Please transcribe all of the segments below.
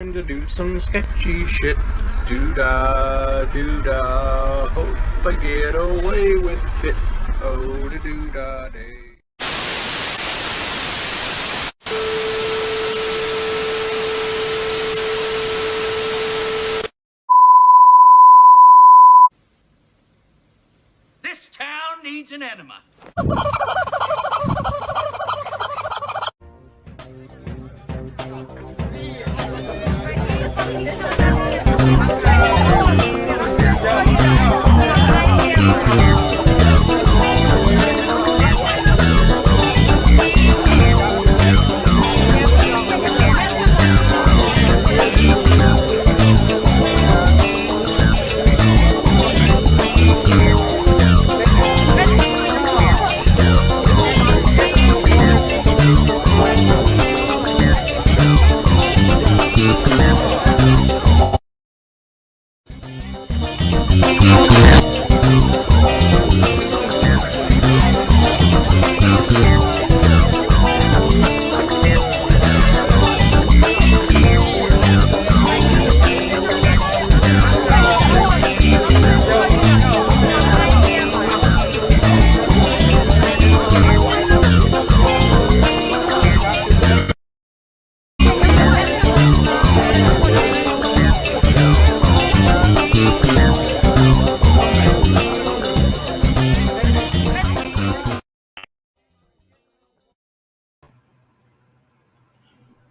To do some sketchy shit. Doo-dah, doo-dah. Hope I get away with it. Oh, da doo-dah day. This town needs an enema.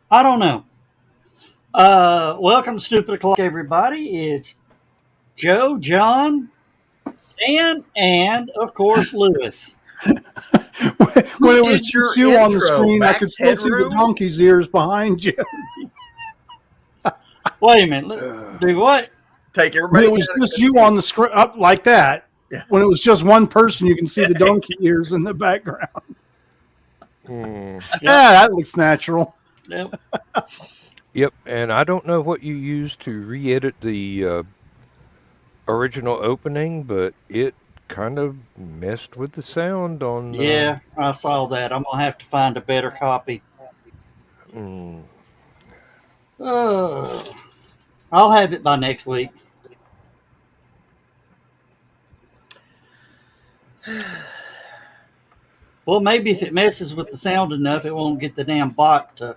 I don't know. Welcome to Stupid O'Clock, everybody. It's Joe, John, Dan, and, of course, Lewis. When it was just you on the screen, I could still see the donkey's ears behind you. Wait a minute. Do what? Take everybody. When it was just you on the screen, up like that. Yeah. When it was just one person, you can see the donkey ears in the background. Yep. Yeah, that looks natural. Yep. Yep, and I don't know what you used to re-edit the original opening, but it kind of messed with the sound on... Yeah, I saw that. I'm going to have to find a better copy. I'll have it by next week. Well, maybe if it messes with the sound enough, it won't get the damn bot to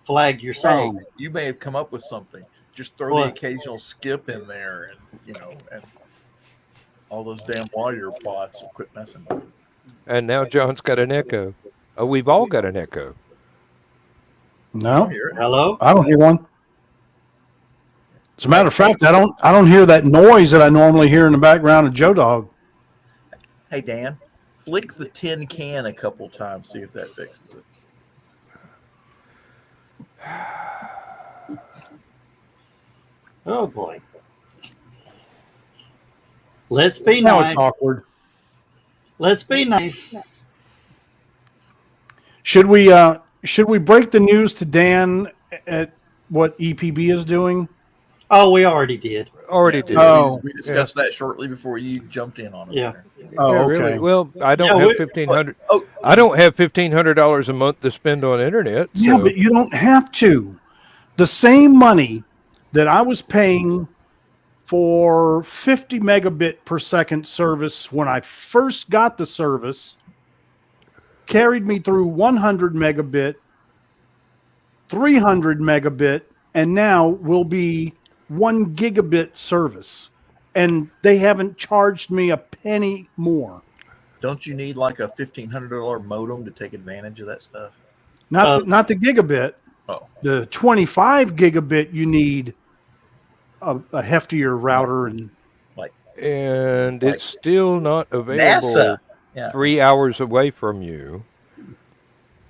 flag your song. Hey, you may have come up with something. Just throw the occasional skip in there, and and all those damn warrior bots will quit messing with it. And now John's got an echo. Oh, we've all got an echo. No, Hello? I don't hear one. As a matter of fact, I don't hear that noise that I normally hear in the background of Joe Dog. Hey Dan, flick the tin can a couple times, see if that fixes it. Oh, boy. Let's be Now nice. it's awkward. Let's be nice. Should we break the news to Dan at what EPB is doing? Oh, we already did. Already did. Oh. We discussed that shortly before you jumped in on it. Yeah. Oh, Yeah, okay. really. Well, I don't Yeah, have $1,500. I don't have $1,500 a month to spend on internet. Yeah, so- but you don't have to. The same money that I was paying for 50 megabit per second service when I first got the service carried me through 100 megabit, 300 megabit, and now will be 1 gigabit service. And they haven't charged me a penny more. Don't you need like a $1,500 modem to take advantage of that stuff? Not the gigabit. Oh, The 25 gigabit, you need a heftier router and And it's still not available NASA. Yeah. 3 hours away from you.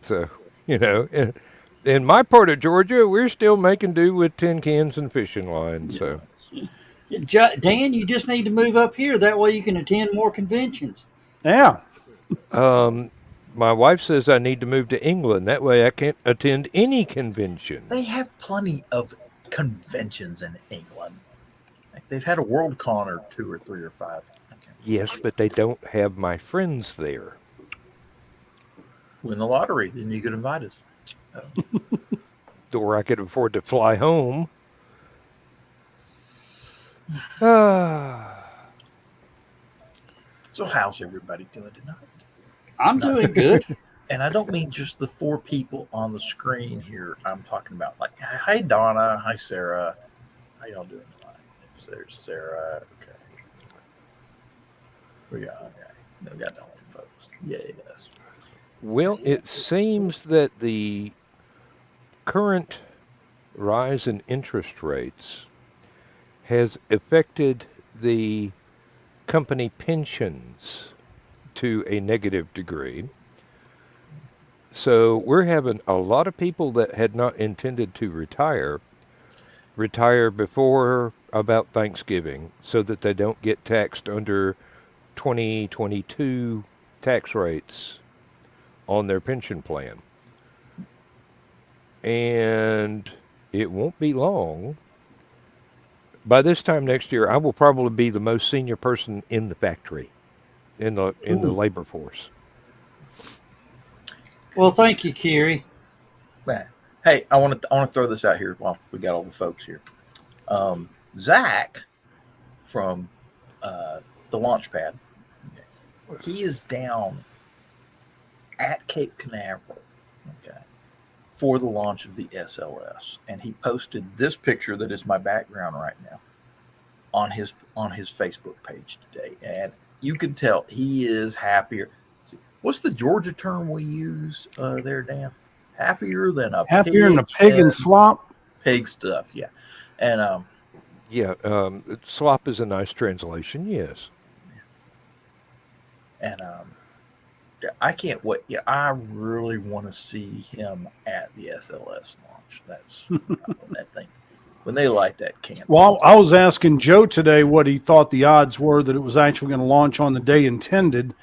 So, in my part of Georgia, we're still making do with tin cans and fishing lines. So, Dan, you just need to move up here. That way you can attend more conventions. yeah. my wife says I need to move to England. That way I can't attend any convention. They have plenty of conventions in England. They've had a WorldCon or 2 or 3 or 5. Okay. Yes, but they don't have my friends there. Win the lottery, then you could invite us. or I could afford to fly home. Ah, So how's everybody doing tonight? I'm doing good. And I don't mean just the 4 people on the screen here. I'm talking about like, hi Donna, hi Sarah, how y'all doing tonight? There's Sarah. Okay, we got the home folks. Yes. well, it seems that the current rise in interest rates has affected the company pensions to a negative degree. So we're having a lot of people that had not intended to retire before about Thanksgiving so that they don't get taxed under 2022 tax rates on their pension plan. And it won't be long. By this time next year, I will probably be the most senior person in the factory, in the labor force. Well, thank you, Kerry. Man. Hey, I want to throw this out here while we got all the folks here. Zach from the Launchpad, he is down at Cape Canaveral, okay, for the launch of the SLS, and he posted this picture that is my background right now on his Facebook page today, and you can tell he is happier. What's the Georgia term we use there, Dan? Happier than a Happier than a pig in slop. Pig stuff, yeah. And Yeah, slop is a nice translation, yes. and I can't wait. Yeah, I really want to see him at the SLS launch. That's that thing when they light that candle. Well, I was asking Joe today what he thought the odds were that it was actually going to launch on the day intended,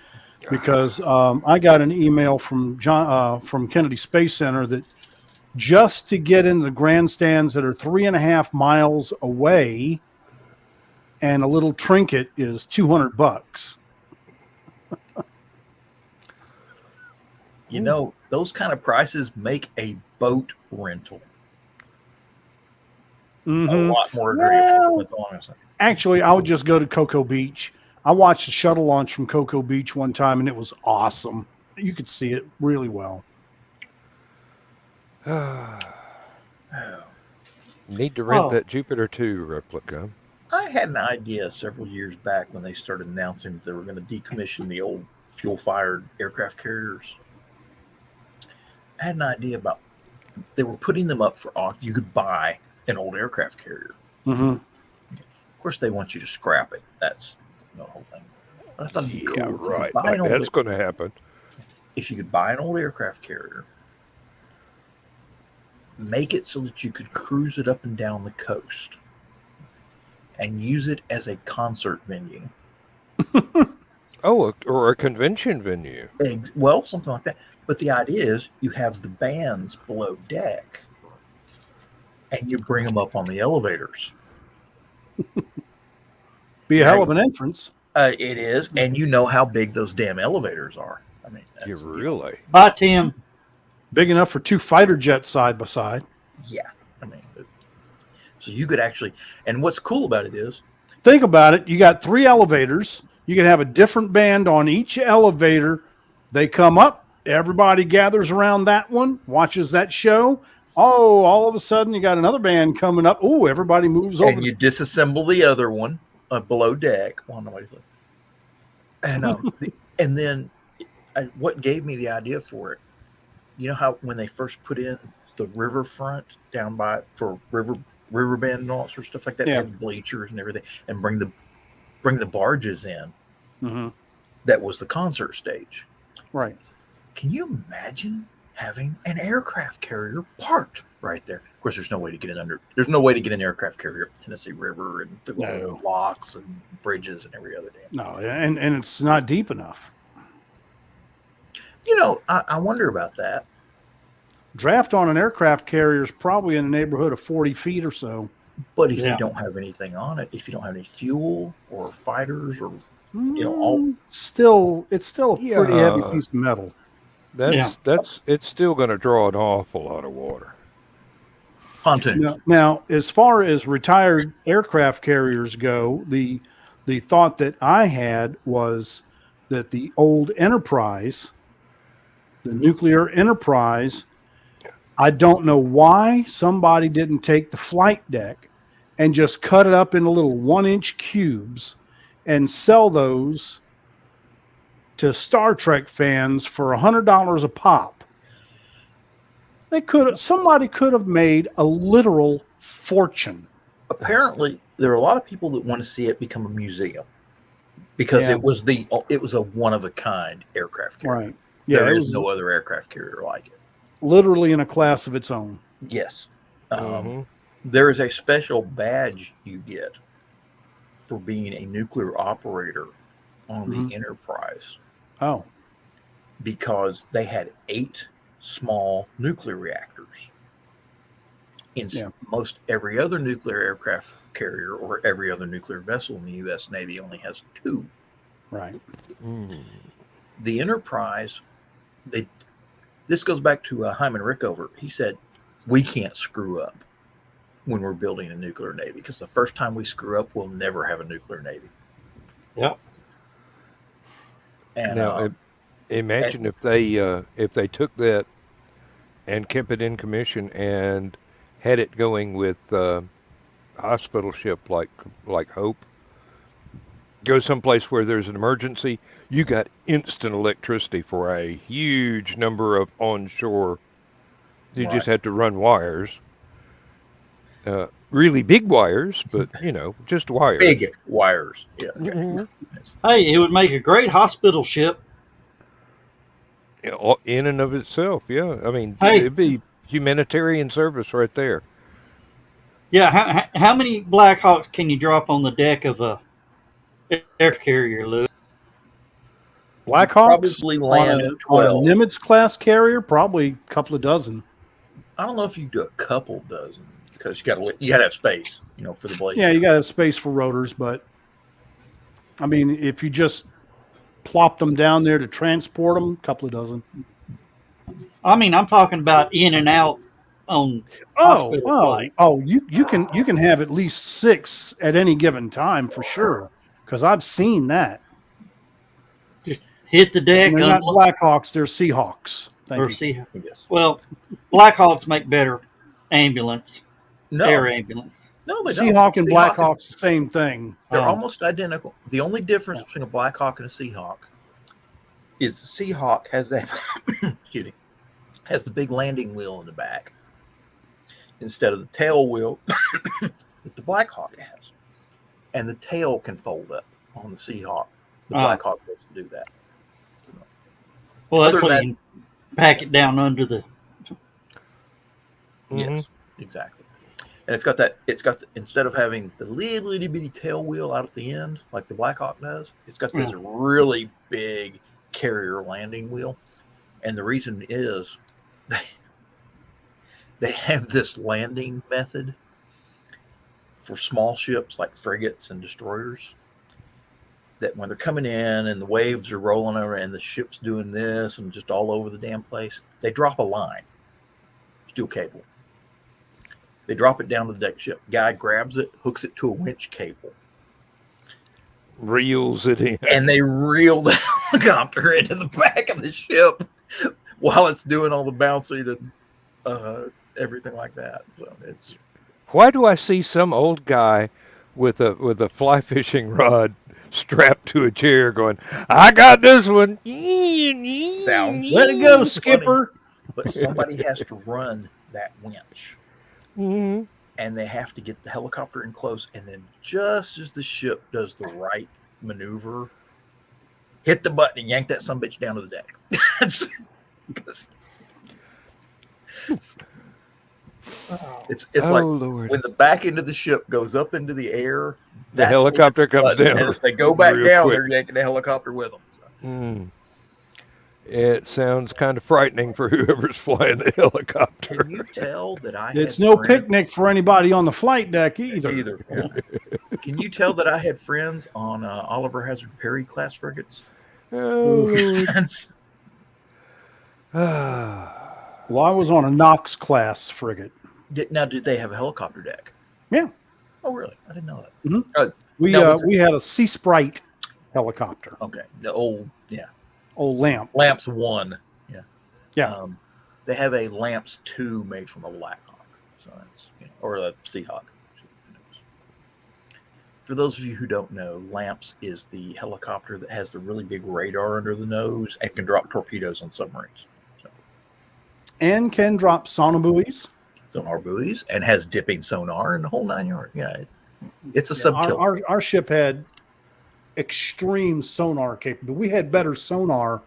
because I got an email from from Kennedy Space Center that just to get into the grandstands that are 3.5 miles away and a little trinket is $200. You know, those kind of prices make a boat rental a lot more agreeable. That's all I'm saying. Actually, I would just go to Cocoa Beach. I watched a shuttle launch from Cocoa Beach one time, and it was awesome. You could see it really well. Need to rent that Jupiter 2 replica. I had an idea several years back when they started announcing that they were going to decommission the old fuel-fired aircraft carriers. I had an idea about they were putting them up for auction. You could buy an old aircraft carrier. Mm-hmm. Of course, they want you to scrap it. That's the whole thing. But I thought it'd be cool if you right. could buy an old, That's going to happen. if you could buy an old aircraft carrier, make it so that you could cruise it up and down the coast and use it as a concert venue. Oh, or a convention venue. Well, something like that. But the idea is you have the bands below deck and you bring them up on the elevators. Be a hell of an entrance. It is. And you know how big those damn elevators are. I mean, You really? Bye, Tim. Big enough for 2 fighter jets side by side. yeah. I mean, so you could actually, and what's cool about it is, Think about it. You got 3 elevators. You can have a different band on each elevator. They come up. Everybody gathers around that one, watches that show. Oh, all of a sudden you got another band coming up. Oh, everybody moves over. and you disassemble the other one below deck. Well, nobody's looking. And and then what gave me the idea for it? You know how when they first put in the riverfront down by for riverbend and all sorts of stuff like that, they Yeah. had bleachers and everything, and bring the barges in. Mhm. That was the concert stage. Right. Can you imagine having an aircraft carrier parked right there? Of course, there's no way to get in under. There's no way to get an aircraft carrier up the Tennessee River and through all the locks and bridges and every other damn. No, and it's not deep enough. You know, I wonder about that. Draft on an aircraft carrier is probably in the neighborhood of 40 feet or so. But if Yeah. you don't have anything on it, if you don't have any fuel or fighters or all, It's still a pretty heavy Yeah. piece of metal. It's still going to draw an awful lot of water. Pontoons. Now, as far as retired aircraft carriers go, the thought that I had was that the old Enterprise, the nuclear Enterprise, I don't know why somebody didn't take the flight deck and just cut it up into little 1-inch cubes and sell those to Star Trek fans for $100 a pop. Somebody could have made a literal fortune. Apparently, there are a lot of people that want to see it become a museum because Yeah. it was a one of a kind aircraft carrier. Right. Yeah, There it is was no other aircraft carrier like it. literally in a class of its own. Yes. Mhm. There is a special badge you get for being a nuclear operator on Mhm. the Enterprise Oh, because they had 8 small nuclear reactors. In Yeah. most every other nuclear aircraft carrier or every other nuclear vessel in the U.S. Navy only has 2. right. Mm. The Enterprise, this goes back to Hyman Rickover. He said, we can't screw up when we're building a nuclear navy because the first time we screw up, we'll never have a nuclear navy. Yep. And Now, imagine if they took that and kept it in commission and had it going with hospital ship like Hope. Go someplace where there's an emergency. You got instant electricity for a huge number of onshore. You Right. just had to run wires. Really big wires, but just wires. big wires. Yeah. Mhm. Hey, it would make a great hospital ship. In and of itself, yeah. I mean, Hey. it'd be humanitarian service right there. Yeah, how many Black Hawks can you drop on the deck of a air carrier, Lou? Blackhawks Probably on land a 12. Nimitz class carrier, probably a couple of dozen. I don't know if you do a couple dozen because you got to have space, for the blade. Yeah, you got to have space for rotors, but I mean, if you just plop them down there to transport them, a couple of dozen. I mean, I'm talking about in and out on hospital flight. You can have at least 6 at any given time for sure, because I've seen that. Just hit the deck. And they're not Blackhawks, they're Seahawks. Thank you. Yes. Well, Black Hawks make better ambulance, air No, ambulance. no, they don't. Seahawk and Seahawk- Blackhawks, the same thing. They're Oh. almost identical. The only difference between a Black Hawk and a Seahawk is the Seahawk has that excuse me, has the big landing wheel in the back instead of the tail wheel that the Black Hawk has. And the tail can fold up on the Seahawk. The Black Hawk doesn't do that. Well, that's Other so than you can pack it down under the. Yes, exactly. And it's got instead of having the little itty bitty tail wheel out at the end like the Black Hawk does, it's got this really big carrier landing wheel. And the reason is they have this landing method for small ships like frigates and destroyers that when they're coming in and the waves are rolling over and the ship's doing this and just all over the damn place, they drop a line, steel cable. They drop it down to the deck ship. Guy grabs it, hooks it to a winch cable. Reels it in. And they reel the helicopter into the back of the ship while it's doing all the bouncing and everything like that. So it's Why do I see some old guy with a fly fishing rod strapped to a chair going, I got this one. sounds Let it go, funny, skipper. but somebody has to run that winch. Mm-hmm. And they have to get the helicopter in close, and then just as the ship does the right maneuver, hit the button and yank that sumbitch down to the deck. It's like Lord. when the back end of the ship goes up into the air, The helicopter comes down. And if they go back real down, quick. they're yanking the helicopter with them. So. Mm. It sounds kind of frightening for whoever's flying the helicopter. Can you tell that I It's had no friends- picnic for anybody on the flight deck either. Yeah. Can you tell that I had friends on Oliver Hazard Perry class frigates? Oh, Well, I was on a Knox class frigate. Now, did they have a helicopter deck? Yeah. Oh, really? I didn't know that. Mhm. We had a Sea Sprite helicopter. Okay, the old Old Lamps. Lamps 1. Yeah. They have a Lamps 2 made from a Black Hawk, so that's or a Seahawk. For those of you who don't know, Lamps is the helicopter that has the really big radar under the nose and can drop torpedoes on submarines. And can drop sonobuoys. Sonar buoys and has dipping sonar and the whole 9 yards. Yeah, it's a sub-killer. Our ship had extreme sonar capability. We had better sonar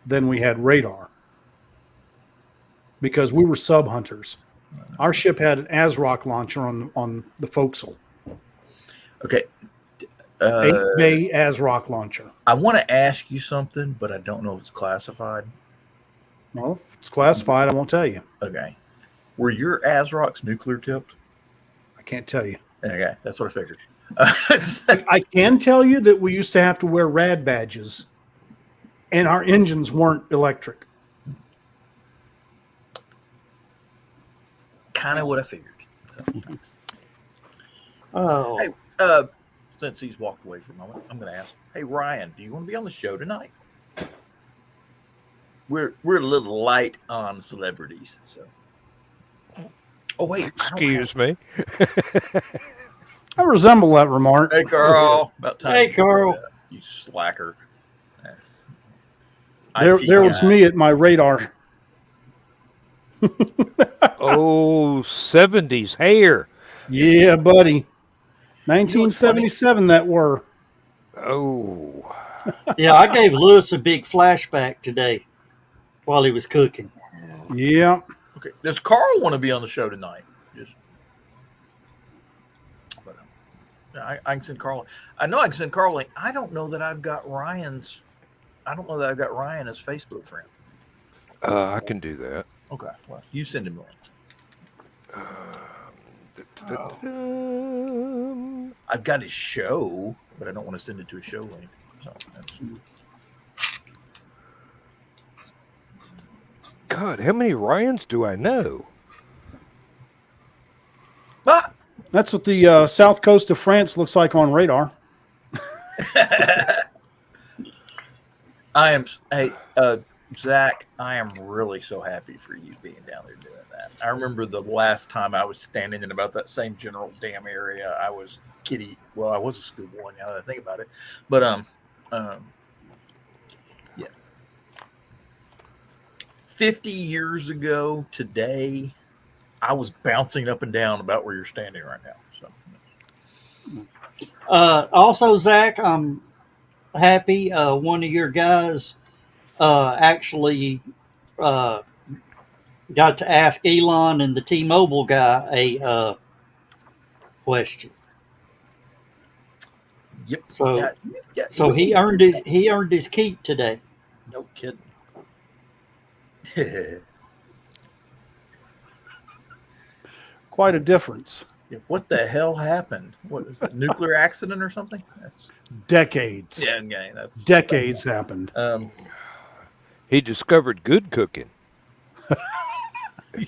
than we had radar because we were sub hunters. Our ship had an ASRock launcher on the forecastle. Okay. 8-bay ASRock launcher. I want to ask you something, but I don't know if it's classified. Well, if it's classified, I won't tell you. Okay. Were your ASRocks nuclear tipped? I can't tell you. Okay, that's what I figured. I can tell you that we used to have to wear rad badges, and our engines weren't electric. Kind of what I figured. Oh, Hey, since he's walked away for a moment, I'm going to ask. Hey, Ryan, do you want to be on the show tonight? We're a little light on celebrities, so. Oh wait, Excuse me. I resemble that remark. Hey, Carl. About time. Hey, Carl. You slacker. There was me at my radar. Oh, 70s hair. Yeah, buddy. 1977 that were. Oh. yeah, I gave Lewis a big flashback today while he was cooking. Yeah. Okay. Does Carl want to be on the show tonight? But I can send Carl. I know I can send Carl. I don't know that I've got Ryan's. I don't know that I've got Ryan as Facebook friend. I can do that. Okay. Well, you send him one. I've got his show, but I don't want to send it to a show link. So God, how many Ryans do I know? Ah! That's what the south coast of France looks like on radar. I am. Hey, Zach, I am really so happy for you being down there doing that. I remember the last time I was standing in about that same general damn area. I was kitty. Well, I was a schoolboy now that I think about it. But yeah. 50 years ago today, I was bouncing up and down about where you're standing right now. So. Also, Zach, I'm happy. One of your guys actually got to ask Elon and the T-Mobile guy a question. Yep. So, Yeah, so he earned his keep today. No kidding. Quite a difference. Yeah, what the hell happened? What is it? Nuclear accident or something? That's Decades. yeah, okay, that's Decades happened. He discovered good cooking.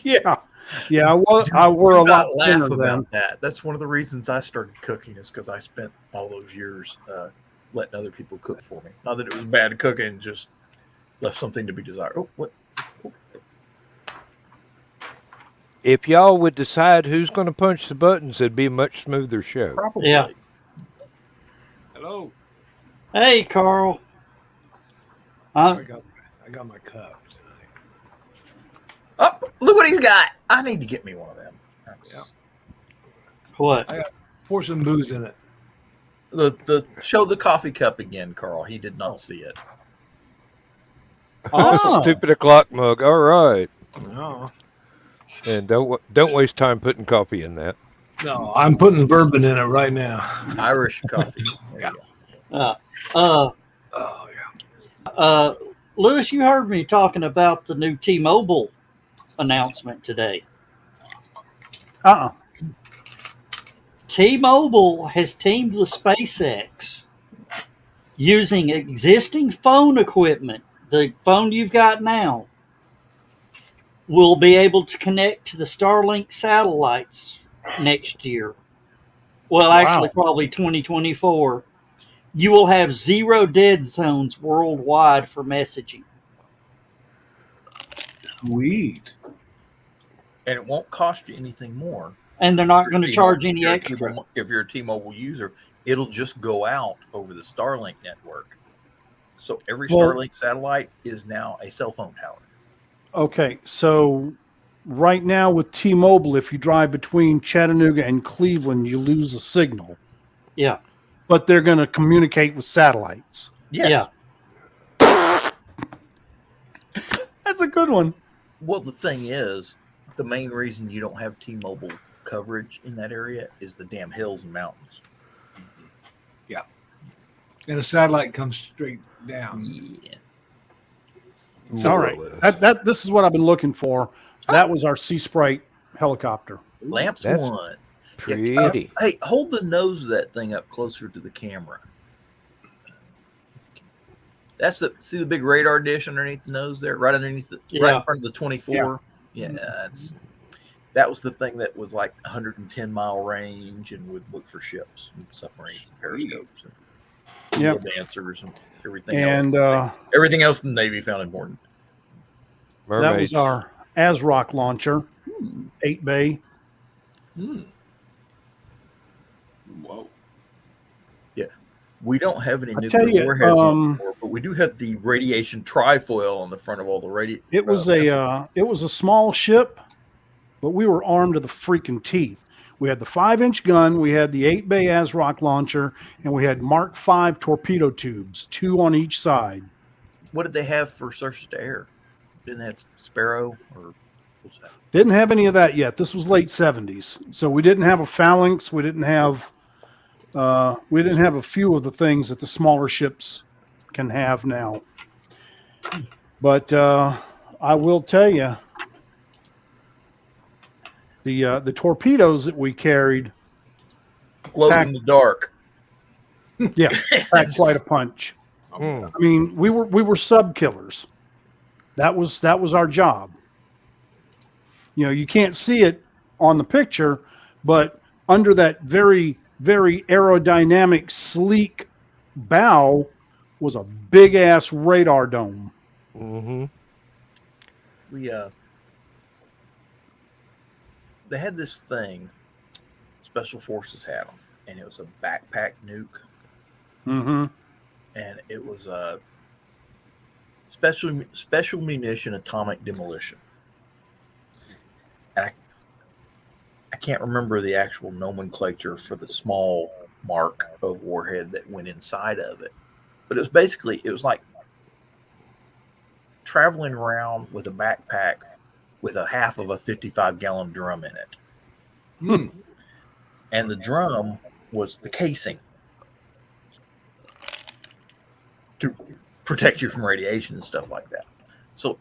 Yeah. Yeah, I were a lot laugh thinner about then. that. That's one of the reasons I started cooking is because I spent all those years letting other people cook for me. Not that it was bad cooking, just left something to be desired. Oh, what? If y'all would decide who's going to punch the buttons, it'd be a much smoother show. Probably. Yeah. Hello. Hey, Carl. I got my cup tonight. Oh, look what he's got. I need to get me one of them. Yeah. What? Pour some booze in it. The show the coffee cup again, Carl. He did not see it. Oh. Stupid o'clock mug. All right. No, And don't waste time putting coffee in that. no, I'm putting bourbon in it right now. Irish coffee. There you go. Oh yeah. Lewis, you heard me talking about the new T-Mobile announcement today. T-Mobile has teamed with SpaceX using existing phone equipment, the phone you've got now, will be able to connect to the Starlink satellites next year. Well, actually, Wow. probably 2024. You will have 0 dead zones worldwide for messaging. Sweet. And it won't cost you anything more. And they're not going to charge any extra. If you're a T-Mobile user, it'll just go out over the Starlink network. So every Starlink satellite is now a cell phone tower. Okay, so right now with T-Mobile, if you drive between Chattanooga and Cleveland, you lose a signal. Yeah. But they're going to communicate with satellites. Yes. Yeah. That's a good one. Well, the thing is, the main reason you don't have T-Mobile coverage in that area is the damn hills and mountains. Yeah. And a satellite comes straight down. Yeah. All right. This is what I've been looking for. That was our Sea Sprite helicopter. Lamps That's one. pretty. Hey, hold the nose of that thing up closer to the camera. That's see the big radar dish underneath the nose there, right underneath right in front of the 24. Yeah, that was the thing that was like 110-mile range and would look for ships and submarines and periscopes and dancers and everything else. Everything else the Navy found important. Mermaids. That was our ASRock launcher, 8 bay. Whoa. Yeah. We don't have any nuclear warheads anymore, but we do have the radiation trifoil on the front of all the It was a small ship, but we were armed to the freaking teeth. We had the 5-inch gun, we had the 8 bay ASRock launcher, and we had Mark V torpedo tubes, 2 on each side. What did they have for surface to air? Didn't they have Sparrow or what's that? Didn't have any of that yet. This was late 70s. So we didn't have a Phalanx. We didn't have a few of the things that the smaller ships can have now. But I will tell you, the torpedoes that we carried Glow in the dark. Yeah, packed quite a punch. I mean, we were sub killers. That was our job. You know, you can't see it on the picture, but under that very, very aerodynamic, sleek bow was a big ass radar dome. Mm-hmm. They had this thing, Special Forces had them, and it was a backpack nuke. Mm-hmm. And it was a special munition atomic demolition. And I can't remember the actual nomenclature for the small mark of warhead that went inside of it. But it was like traveling around with a backpack with a half of a 55-gallon drum in it. And the drum was the casing to protect you from radiation and stuff like that. So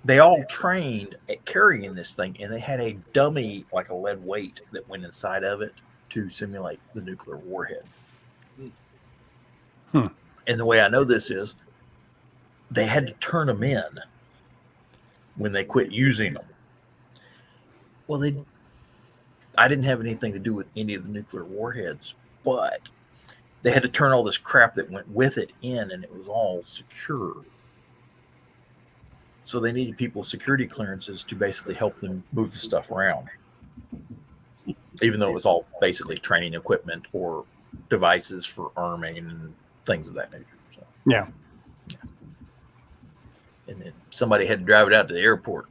they all trained at carrying this thing, and they had a dummy, like a lead weight, that went inside of it to simulate the nuclear warhead. And the way I know this is they had to turn them in when they quit using them. Well, I didn't have anything to do with any of the nuclear warheads, but they had to turn all this crap that went with it in, and it was all secure. So they needed people's security clearances to basically help them move the stuff around, even though it was all basically training equipment or devices for arming and things of that nature. So, Yeah. And then somebody had to drive it out to the airport,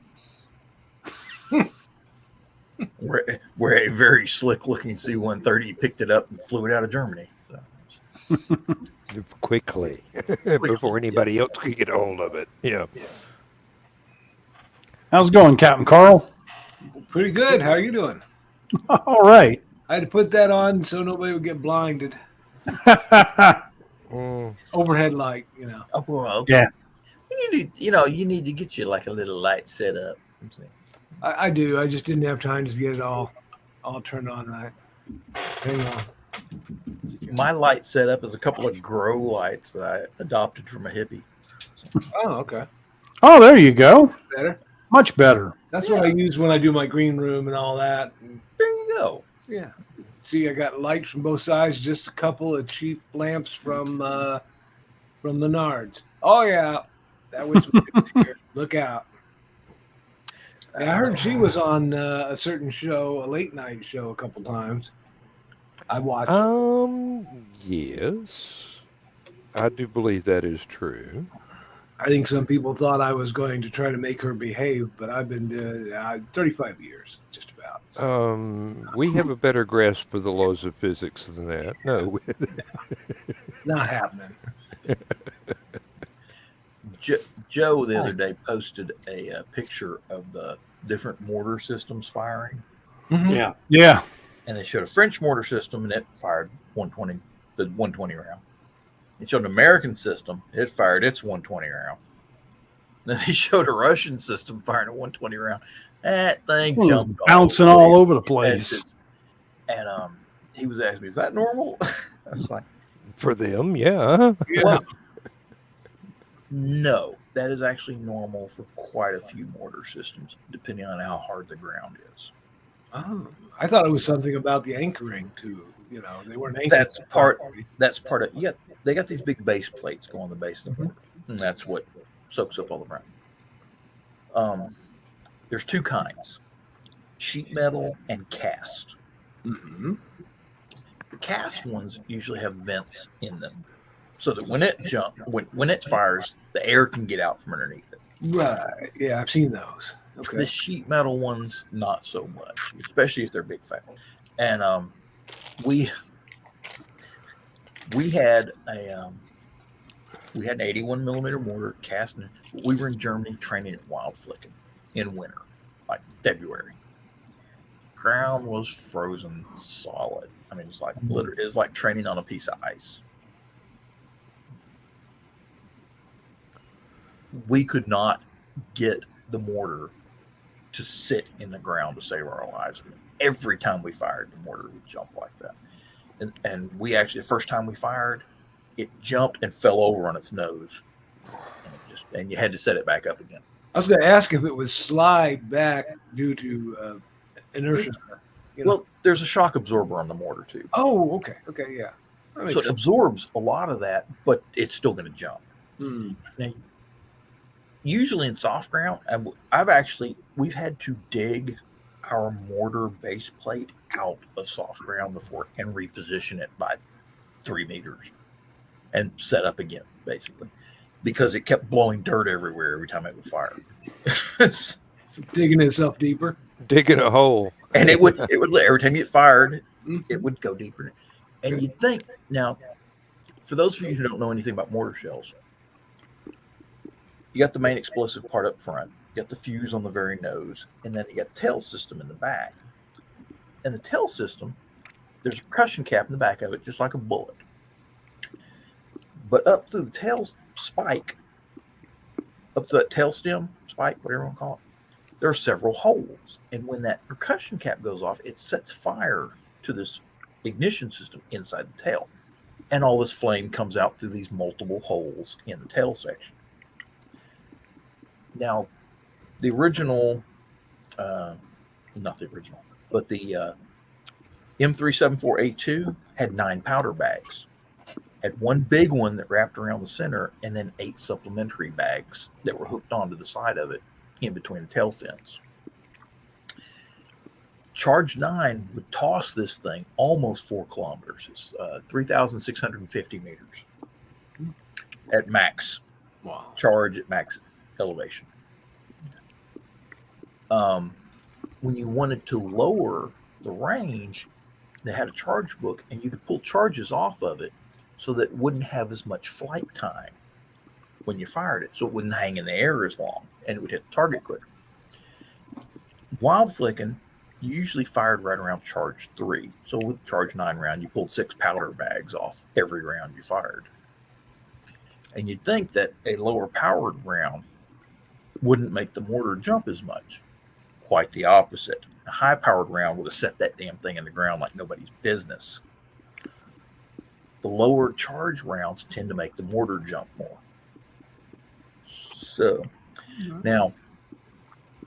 where a very slick-looking C-130 picked it up and flew it out of Germany. So. Quickly, before anybody else could get a hold of it. Yeah. How's it going, Captain Carl? Pretty good. How are you doing? All right. I had to put that on so nobody would get blinded. Overhead light, you know. Oh, well, okay. Yeah. You need to get you like a little light set up. I do. I just didn't have time to get it all turned on right. Hang on. My light setup is a couple of grow lights that I adopted from a hippie. Oh, okay. Oh, there you go. Better. Much better. That's what I use when I do my green room and all that. And, There you go. yeah. See, I got lights from both sides. Just a couple of cheap lamps from Menards. Oh yeah, that was here. Look out. Yeah, I heard she was on a certain show, a late night show, a couple times. I watched. Yes, I do believe that is true. I think some people thought I was going to try to make her behave, but I've been 35 years, just about. So. We have a better grasp for the laws of physics than that. No, Not happening. Joe the other day posted a picture of the different mortar systems firing, Yeah. Yeah. and they showed a French mortar system, and it fired 120, the 120 round. They showed an American system, it fired its 120 round. Then they showed a Russian system firing a 120 round. That thing jumped Bouncing all over the place. And he was asking me, "Is that normal?" I was like, for them, yeah. "Well, no, that is actually normal for quite a few mortar systems, depending on how hard the ground is." Oh, I thought it was something about the anchoring too. You know, they weren't anchored. That's part of. Yeah, they got these big base plates go on the base of the mortar, and that's what soaks up all the ground. There's two kinds: sheet metal and cast. Mm-hmm. The cast ones usually have vents in them, so that when it fires, the air can get out from underneath it. Right. Yeah, I've seen those. Okay. The sheet metal ones, not so much, especially if they're big fat. And we had an 81 millimeter mortar casting. We were in Germany training at Wild Flicking in winter, like February. Ground was frozen solid. I mean, it's like literally, it's like training on a piece of ice. We could not get the mortar to sit in the ground to save our lives. Every time we fired, the mortar would jump like that. And we actually, the first time we fired, it jumped and fell over on its nose. And you had to set it back up again. I was going to ask if it would slide back due to inertia. Well, there's a shock absorber on the mortar too. Oh, okay. Okay, yeah. So it absorbs a lot of that, but it's still going to jump. Now, usually in soft ground, we've had to dig our mortar base plate out of soft ground before and reposition it by 3 meters and set up again, basically, because it kept blowing dirt everywhere every time it would fire. Digging itself deeper. Digging a hole. And it would every time you fired, it would go deeper. And you'd think, now, for those of you who don't know anything about mortar shells, you got the main explosive part up front, you got the fuse on the very nose, and then you got the tail system in the back. And the tail system, there's a percussion cap in the back of it, just like a bullet. But up through the tail spike, up to that tail stem spike, whatever you want to call it, there are several holes. And when that percussion cap goes off, it sets fire to this ignition system inside the tail. And all this flame comes out through these multiple holes in the tail section. Now, the original, not the original, but the M374A2 had 9 powder bags. Had one big one that wrapped around the center, and then 8 supplementary bags that were hooked onto the side of it in between the tail fins. Charge 9 would toss this thing almost 4 kilometers. It's 3,650 meters at max. Wow. Charge at max elevation. When you wanted to lower the range, they had a charge book, and you could pull charges off of it so that it wouldn't have as much flight time when you fired it, so it wouldn't hang in the air as long, and it would hit the target quicker. Wild Flicking, you usually fired right around charge 3. So with charge 9 round, you pulled 6 powder bags off every round you fired. And you'd think that a lower powered round wouldn't make the mortar jump as much. Quite the opposite. A high powered round would have set that damn thing in the ground like nobody's business. The lower charge rounds tend to make the mortar jump more. So now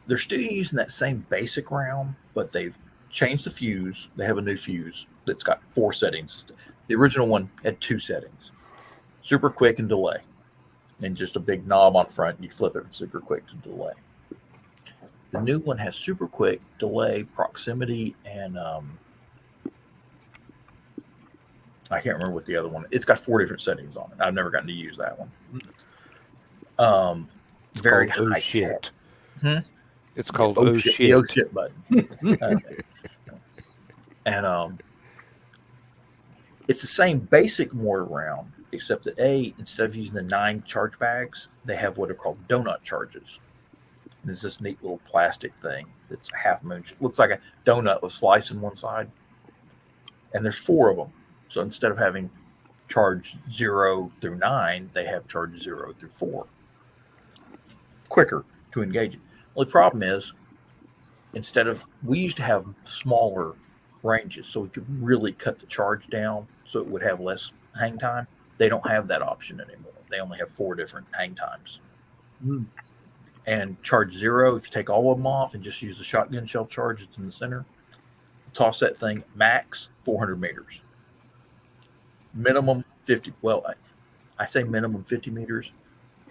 They're still using that same basic round, but they've changed the fuse. They have a new fuse that's got 4 settings. The original one had 2 settings: super quick and delay, and just a big knob on front. You flip it from super quick to delay. The new one has super quick, delay, proximity, and I can't remember what the other one. It's got 4 different settings on it. I've never gotten to use that one. Very called high oh shit. tech. It's called Oh oh shit, shit. the oh shit button. And it's the same basic mortar round, except that instead of using the 9 charge bags, they have what are called donut charges. And it's this neat little plastic thing that's a half moon. Looks like a donut with slice in one side. And there's 4 of them. So instead of having charge 0 through 9, they have charge 0 through 4. Quicker to engage it. Well, the problem is, we used to have smaller ranges, so we could really cut the charge down so it would have less hang time. They don't have that option anymore. They only have 4 different hang times. And charge 0, if you take all of them off and just use the shotgun shell charge that's in the center, toss that thing max 400 meters. Minimum 50. Well, I say minimum 50 meters.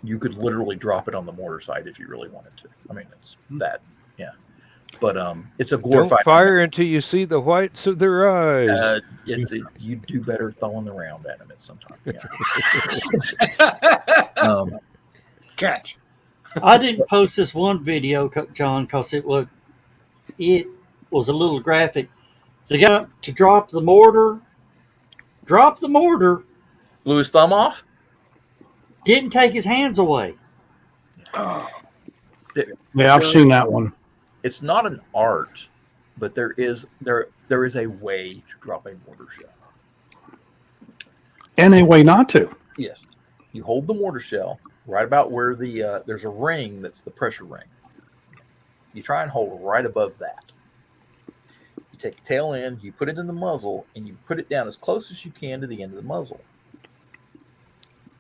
You could literally drop it on the mortar site if you really wanted to. I mean, it's that, yeah. But it's a glorified. Don't fire until you see the whites of their eyes. You do better throwing the round at them at some time. Yeah. Catch. I didn't post this one video, John, because it was a little graphic. They got to drop the mortar, Blew his thumb off. didn't take his hands away. Yeah, I've seen that one. It's not an art, but there is a way to drop a mortar shell. And a way not to. Yes, you hold the mortar shell right about where there's a ring that's the pressure ring. You try and hold it right above that. You take the tail end, you put it in the muzzle, and you put it down as close as you can to the end of the muzzle.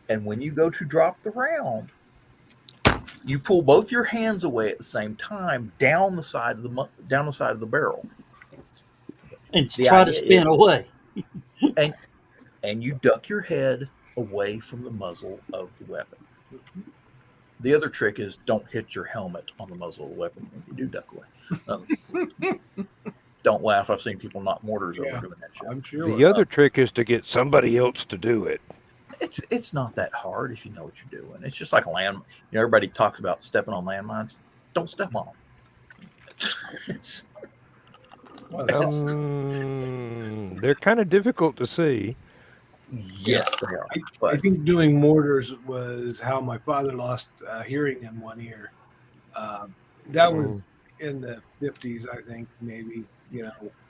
And when you go to drop the round, you pull both your hands away at the same time down the side of the barrel, And The try to idea spin is- away. and you duck your head away from the muzzle of the weapon. The other trick is don't hit your helmet on the muzzle of the weapon when you do duck away. Don't laugh. I've seen people knock mortars over doing that shit. I'm sure. The other trick is to get somebody else to do it. It's not that hard if you know what you're doing. It's just like a land. Everybody talks about stepping on landmines. Don't step on them. They're kind of difficult to see. Yes, they are. I But think doing mortars was how my father lost hearing in one ear. That was in the 50s, I think, maybe.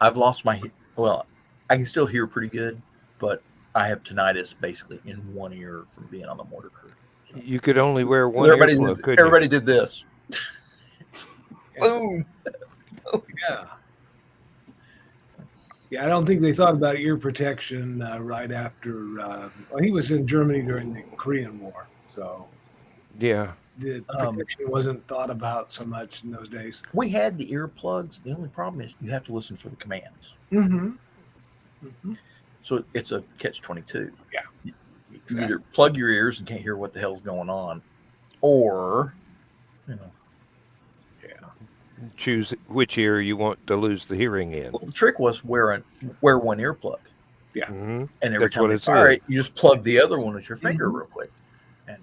I've lost my. Well, I can still hear pretty good, but I have tinnitus basically in one ear from being on the mortar crew. You could only wear one Everybody earplug, did, couldn't everybody did this. Yeah. Boom. Yeah. Yeah, I don't think they thought about ear protection right after. He was in Germany during the Korean War, so you? Yeah. the protection wasn't thought about so much in those days. We had the earplugs. The only problem is you have to listen for the commands. Mm-hmm. So it's a catch-22. Yeah. You either plug your ears and can't hear what the hell's going on, or Choose which ear you want to lose the hearing in. well, the trick was wear one earplug, Mhm. and every That's time what you it fire said. it, you just plug the other one with your finger real quick. And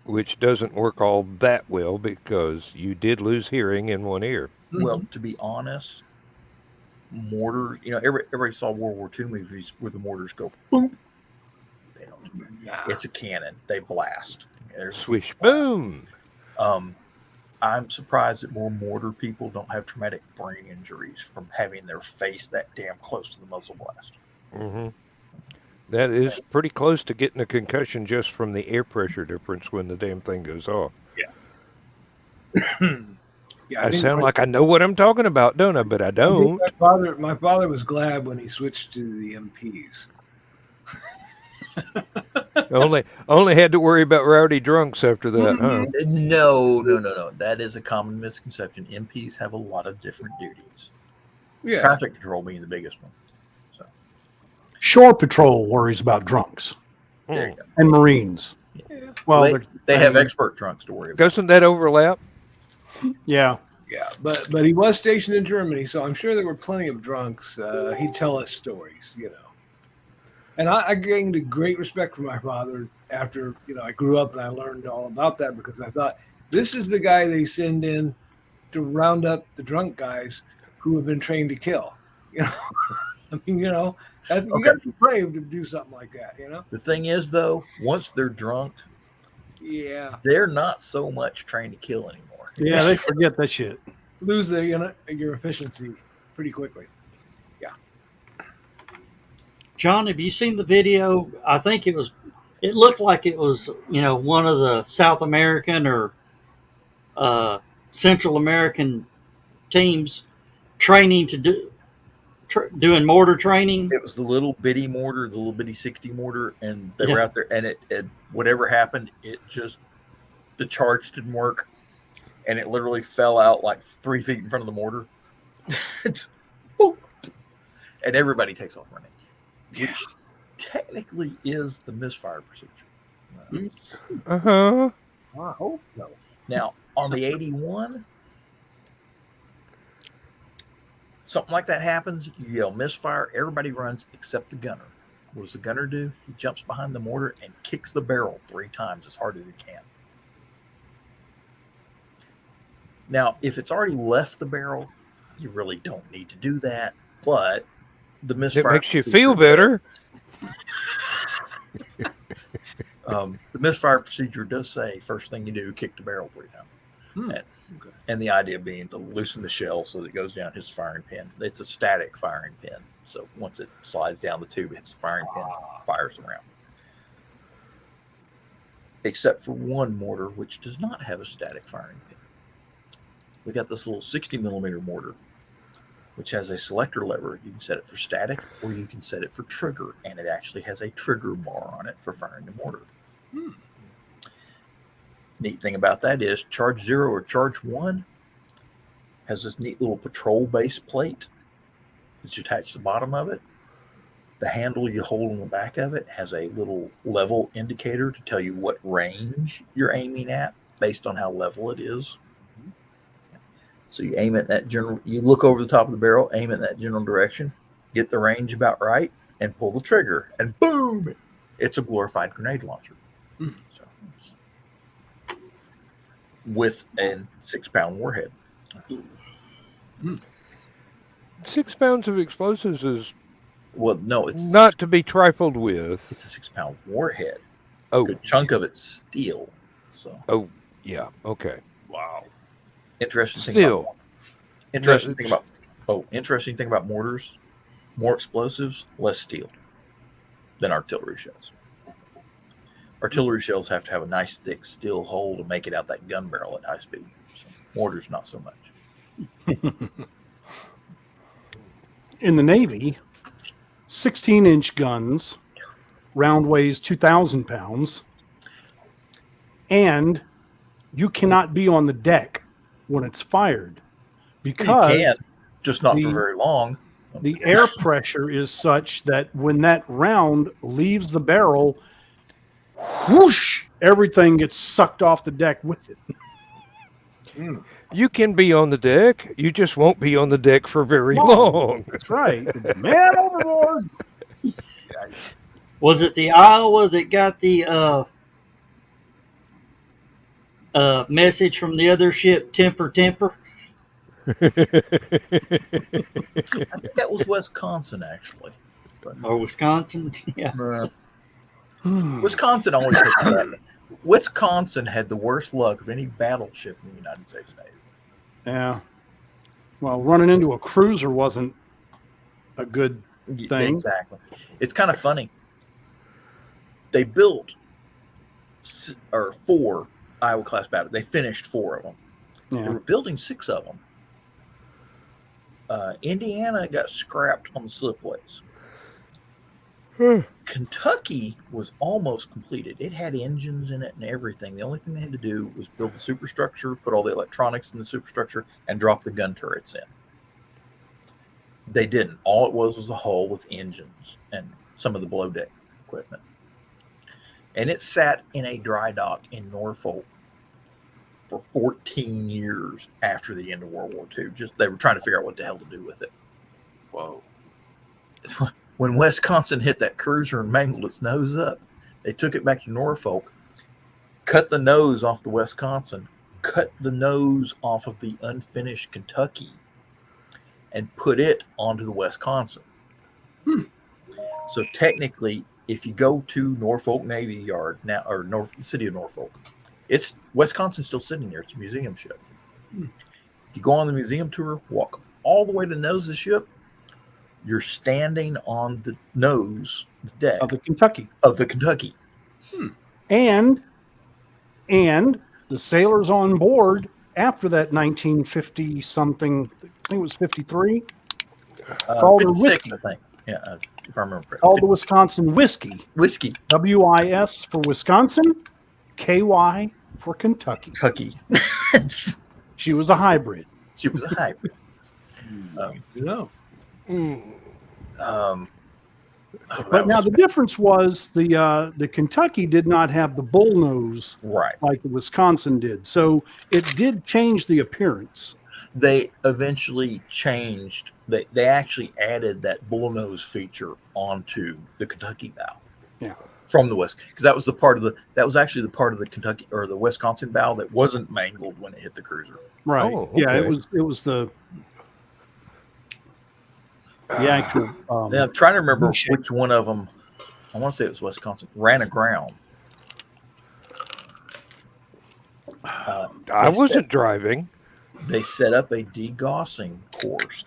Which doesn't work all that well because you did lose hearing in one ear. well, to be honest, mortars. Everybody saw World War II movies where the mortars go boom. They don't. It's a cannon. They blast. There's Swish, boom. I'm surprised that more mortar people don't have traumatic brain injuries from having their face that damn close to the muzzle blast. Hmm. That is pretty close to getting a concussion just from the air pressure difference when the damn thing goes off. Yeah, I think sound like I know what I'm talking about, don't I? But I I think don't. my father was glad when he switched to the MPs. only had to worry about rowdy drunks after that, huh? No. That is a common misconception. MPs have a lot of different duties. Yeah. Traffic control being the biggest one. So Shore Patrol worries about drunks there you go. and Marines. Yeah. Well, They have expert drunks to worry about. Doesn't that overlap? yeah. Yeah, but he was stationed in Germany, so I'm sure there were plenty of drunks. He'd tell us stories, you know. And I gained a great respect for my father after, you know, I grew up and I learned all about that because I thought, this is the guy they send in to round up the drunk guys who have been trained to kill. You know, I mean, you know, you got to be brave to do something like that, you know? The thing is, though, once they're drunk, Yeah. they're not so much trained to kill anymore. Yeah, they forget that shit. Lose your efficiency pretty quickly. John, have you seen the video? I think it looked like it was, you know, one of the South American or Central American teams training to doing mortar training. It was the little bitty mortar, the little bitty 60 mortar, and they were out there, and it whatever happened, the charge didn't work, and it literally fell out like 3 feet in front of the mortar. And everybody takes off running, which technically is the misfire procedure. Uh-huh. I hope so. Now, on the 81, something like that happens, you yell misfire, everybody runs except the gunner. What does the gunner do? He jumps behind the mortar and kicks the barrel 3 times as hard as he can. Now, if it's already left the barrel, you really don't need to do that, but the misfire... It makes you feel better. The misfire procedure does say first thing you do, kick the barrel 3 times. And the idea being to loosen the shell so that it goes down his firing pin. It's a static firing pin. So once it slides down the tube, it's a firing pin, fires around. Except for one mortar, which does not have a static firing pin. We got this little 60 millimeter mortar, which has a selector lever. You can set it for static or you can set it for trigger. And it actually has a trigger bar on it for firing the mortar. Neat thing about that is charge 0 or charge 1 has this neat little patrol base plate that you attach to the bottom of it. The handle you hold on the back of it has a little level indicator to tell you what range you're aiming at based on how level it is. So you aim at that general, you look over the top of the barrel, aim at that general direction, get the range about right, and pull the trigger, and boom! It's a glorified grenade launcher. With a 6-pound warhead. 6 pounds of explosives is No, it's not to be trifled with. It's a 6-pound warhead. Oh, a good chunk of it's steel. So. Oh, yeah. Okay. Wow. Interesting thing about mortars: more explosives, less steel than artillery shells. Artillery shells have to have a nice thick steel hole to make it out that gun barrel at high speed. So mortars, not so much. In the Navy, 16-inch guns, round weighs 2,000 pounds, and you cannot be on the deck when it's fired because you can, just not for very long. The air pressure is such that when that round leaves the barrel, whoosh, everything gets sucked off the deck with it. You can be on the deck. You just won't be on the deck for very long. That's right. Man overboard. Was it the Iowa that got the message from the other ship, temper, temper? I think that was Wisconsin, actually. Or Wisconsin? Yeah. Wisconsin always had that. Wisconsin had the worst luck of any battleship in the United States Navy. Yeah. Well, running into a cruiser wasn't a good thing. Exactly. It's kind of funny. They built 4 Iowa class battleships. They finished 4 of them. Yeah. They were building 6 of them. Indiana got scrapped on the slipways. Kentucky was almost completed. It had engines in it and everything. The only thing they had to do was build the superstructure, put all the electronics in the superstructure, and drop the gun turrets in. They didn't. All it was a hull with engines and some of the below deck equipment. And it sat in a dry dock in Norfolk for 14 years after the end of World War II. Just they were trying to figure out what the hell to do with it. Whoa. When Wisconsin hit that cruiser and mangled its nose up, they took it back to Norfolk, cut the nose off the Wisconsin, cut the nose off of the unfinished Kentucky, and put it onto the Wisconsin. So technically, if you go to Norfolk Navy Yard now, or city of Norfolk, it's Wisconsin's still sitting there. It's a museum ship. If you go on the museum tour, walk all the way to the nose of the ship, you're standing on the nose, the deck Of the Kentucky. of the Kentucky. And the sailors on board after that 1950 something, I think it was 53, called the 56, whiskey. I think. Yeah, if I remember correctly. Called the Wisconsin whiskey. Whiskey. WIS for Wisconsin, KY for Kentucky. Kentucky. She was a hybrid. She was a hybrid. You know. But now the difference was the Kentucky did not have the bull nose right. like the Wisconsin did. So it did change the appearance. They eventually changed. They actually added that bullnose feature onto the Kentucky bow. Yeah. From the West, because that was actually the part of the Kentucky or the Wisconsin bow that wasn't mangled when it hit the cruiser. Right. Oh, Yeah, okay. it was the actual. Yeah, I'm trying to remember shit. which one of them. I want to say it was Wisconsin. Ran aground. I wasn't driving. They set up a degaussing course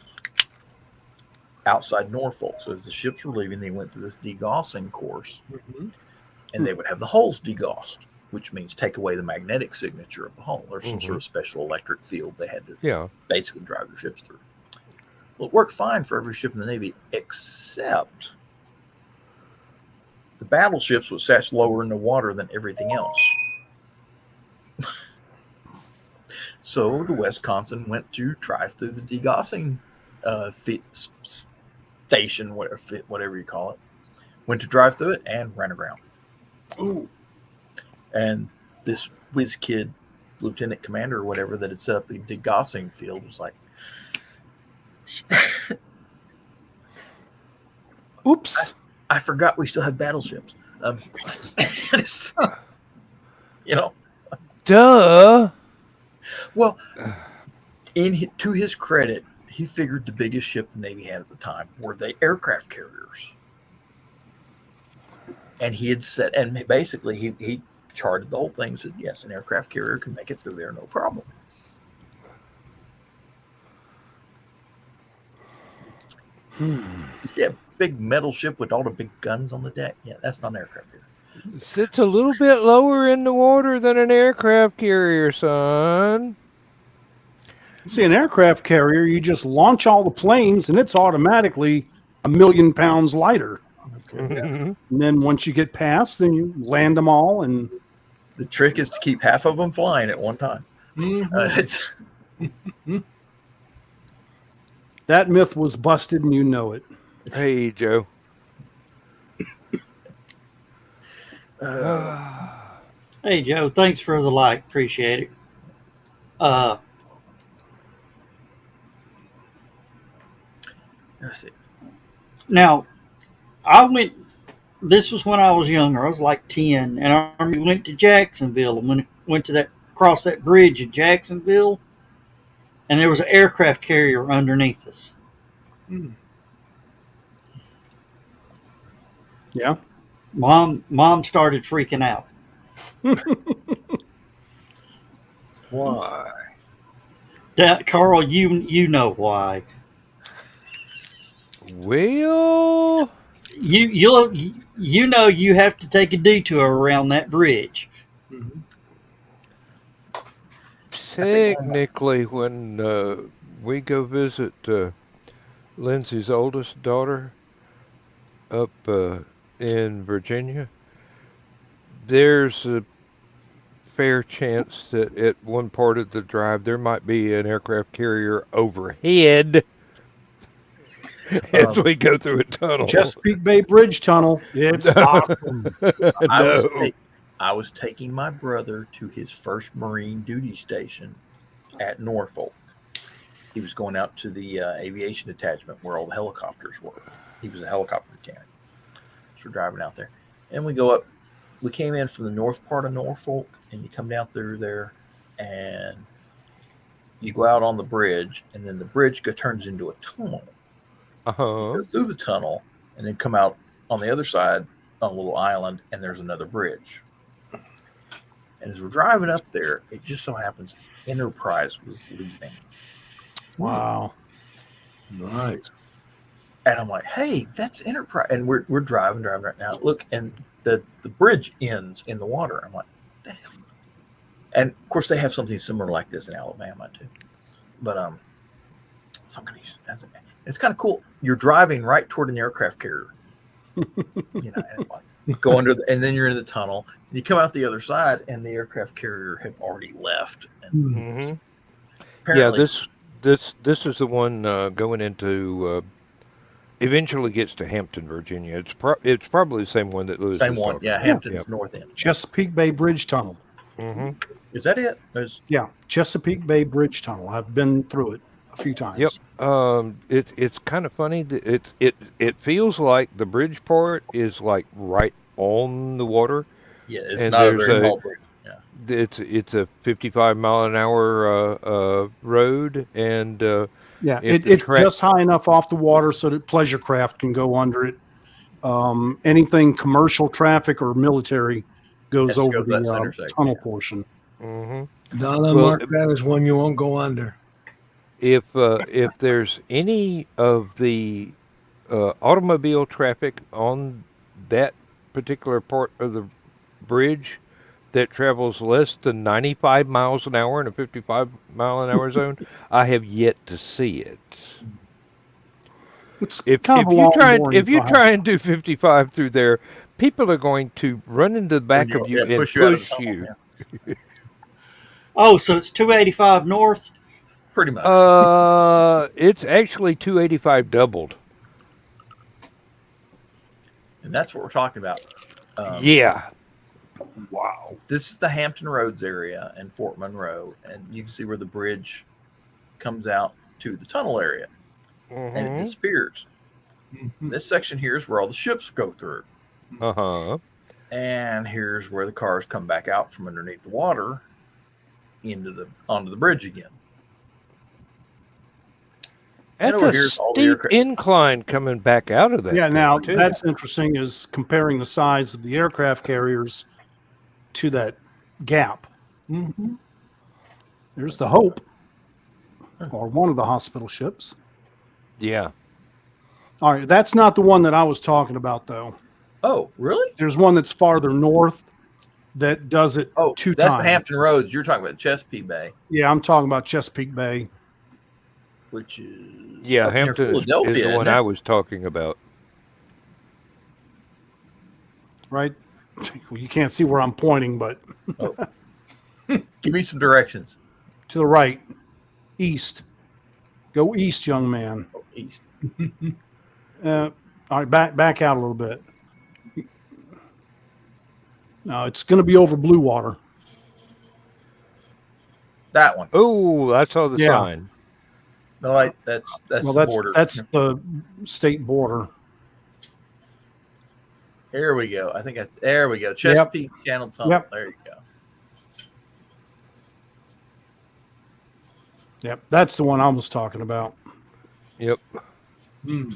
outside Norfolk. So as the ships were leaving, they went to this degaussing course, and they would have the hulls degaussed, which means take away the magnetic signature of the hull. There's some sort of special electric field they had to basically drive their ships through. Well, it worked fine for every ship in the Navy except the battleships, which sat lower in the water than everything else. So the Wisconsin went to drive through the degaussing station, whatever you call it. Went to drive through it and ran aground. Ooh. And this whiz kid, lieutenant commander or whatever, that had set up the degaussing field was like, Oops. I forgot we still have battleships. You know, Duh. well, to his credit, he figured the biggest ship the Navy had at the time were the aircraft carriers. And he had said, and basically he charted the whole thing, said, yes, an aircraft carrier can make it through there, no problem. You see a big metal ship with all the big guns on the deck? Yeah, that's not an aircraft carrier. Sits a little bit lower in the water than an aircraft carrier, son. See, an aircraft carrier, you just launch all the planes and it's automatically 1,000,000 pounds lighter. And then once you get past, then you land them all. And The trick is to keep half of them flying at one time. that myth was busted and you know it. Hey, Joe. Hey, Joe, thanks for the like. Appreciate it. Let's see. Now, this was when I was younger. I was like 10, and we went to Jacksonville and went to across that bridge in Jacksonville, and there was an aircraft carrier underneath us. Yeah. Mom started freaking out. Why? Carl, you know why. Well, You know you have to take a detour around that bridge. technically, when we go visit Lindsay's oldest daughter up in Virginia, there's a fair chance that at one part of the drive there might be an aircraft carrier overhead as we go through a tunnel. Chesapeake Bay Bridge Tunnel. It's awesome. No. I was taking my brother to his first Marine duty station at Norfolk. He was going out to the aviation detachment where all the helicopters were. He was a helicopter mechanic. So we're driving out there. And we go up. We came in from the north part of Norfolk, and you come down through there, and you go out on the bridge, and then the bridge turns into a tunnel. Uh-huh. Go through the tunnel, and then come out on the other side on a little island, and there's another bridge. And as we're driving up there, it just so happens Enterprise was leaving. Wow. Right. And I'm like, hey, that's Enterprise. And we're driving right now. Look, and the bridge ends in the water. I'm like, damn. And of course, they have something similar like this in Alabama too. But so I'm gonna use it's kind of cool. You're driving right toward an aircraft carrier. And it's like go under and then you're in the tunnel. You come out the other side, and the aircraft carrier had already left. And Mm-hmm. Yeah, this is the one going into. Eventually gets to Hampton, Virginia. It's probably the same one that Lewis. Same was one, talking yeah. about. Hampton's Yep. north end. Chesapeake Bay Bridge Tunnel. Mm-hmm. Is that it? Yeah, Chesapeake Bay Bridge Tunnel. I've been through it a few times. Yep. It's kind of funny that it feels like the bridge part is like right on the water. Yeah, it's And not a there's very a- tall bridge. Yeah. It's a 55 mile an hour road, and Yeah, If the it's track- just high enough off the water so that pleasure craft can go under it. Anything commercial traffic or military goes Has to over go to that center the section, tunnel yeah. portion. mhm. Donna, Well, mark that as one you won't go under. if there's any of the automobile traffic on that particular part of the bridge that travels less than 95 miles an hour in a 55 mile an hour zone, I have yet to see it. It's If kind of a you long, try boring if you drive. try and do 55 through there, people are going to run into the back of you and push push you out of the tunnel, you. yeah. Oh, so it's 285 north. Pretty much. It's actually 285 doubled. And that's what we're talking about. Yeah. Wow. This is the Hampton Roads area and Fort Monroe. And you can see where the bridge comes out to the tunnel area and it Mhm. disappears. This section here is where all the ships go through. Uh-huh. And here's where the cars come back out from underneath the water onto the bridge again. And That's over a here's all the steep aircraft. incline coming back out of that. Yeah, thing, now too. that's interesting is comparing the size of the aircraft carriers to that gap. Mm-hmm. There's the Hope, or one of the hospital ships. Yeah. All right, that's not the one that I was talking about, though. Oh, really? There's one that's farther north that does it Oh, two that's times. the Hampton Roads. You're talking about Chesapeake Bay, Yeah, I'm talking about Chesapeake Bay. which is Yeah, up near Hampton is Philadelphia, the isn't one it? I was talking about. Right? Well, you can't see where I'm pointing, but Give me some directions. to the right, east. Go east, young man. Oh, east. All right, back out a little bit. No, it's going to be over Blue Water. That one. Oh, I saw the Yeah. sign. No, that's Well, the that's border. that's the state border. Here we go. I think that's there we go. Chesapeake Channel Tunnel. Yep. There you go. Yep, that's the one I was talking about. Yep. Hmm.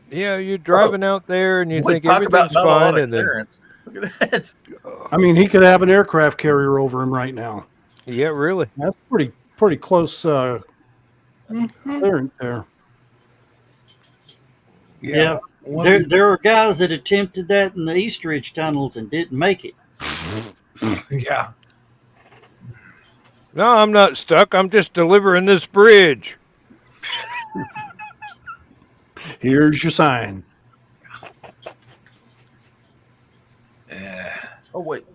Yeah, you're driving out there and you We think talk about everything's not a lot fine, of and then clearance. Look at that. I mean, he could have an aircraft carrier over him right now. yeah, really. That's pretty close clearance there. Yeah. One- There are guys that attempted that in the Eastridge tunnels and didn't make it. yeah. No, I'm not stuck. I'm just delivering this bridge. Here's your sign. Oh wait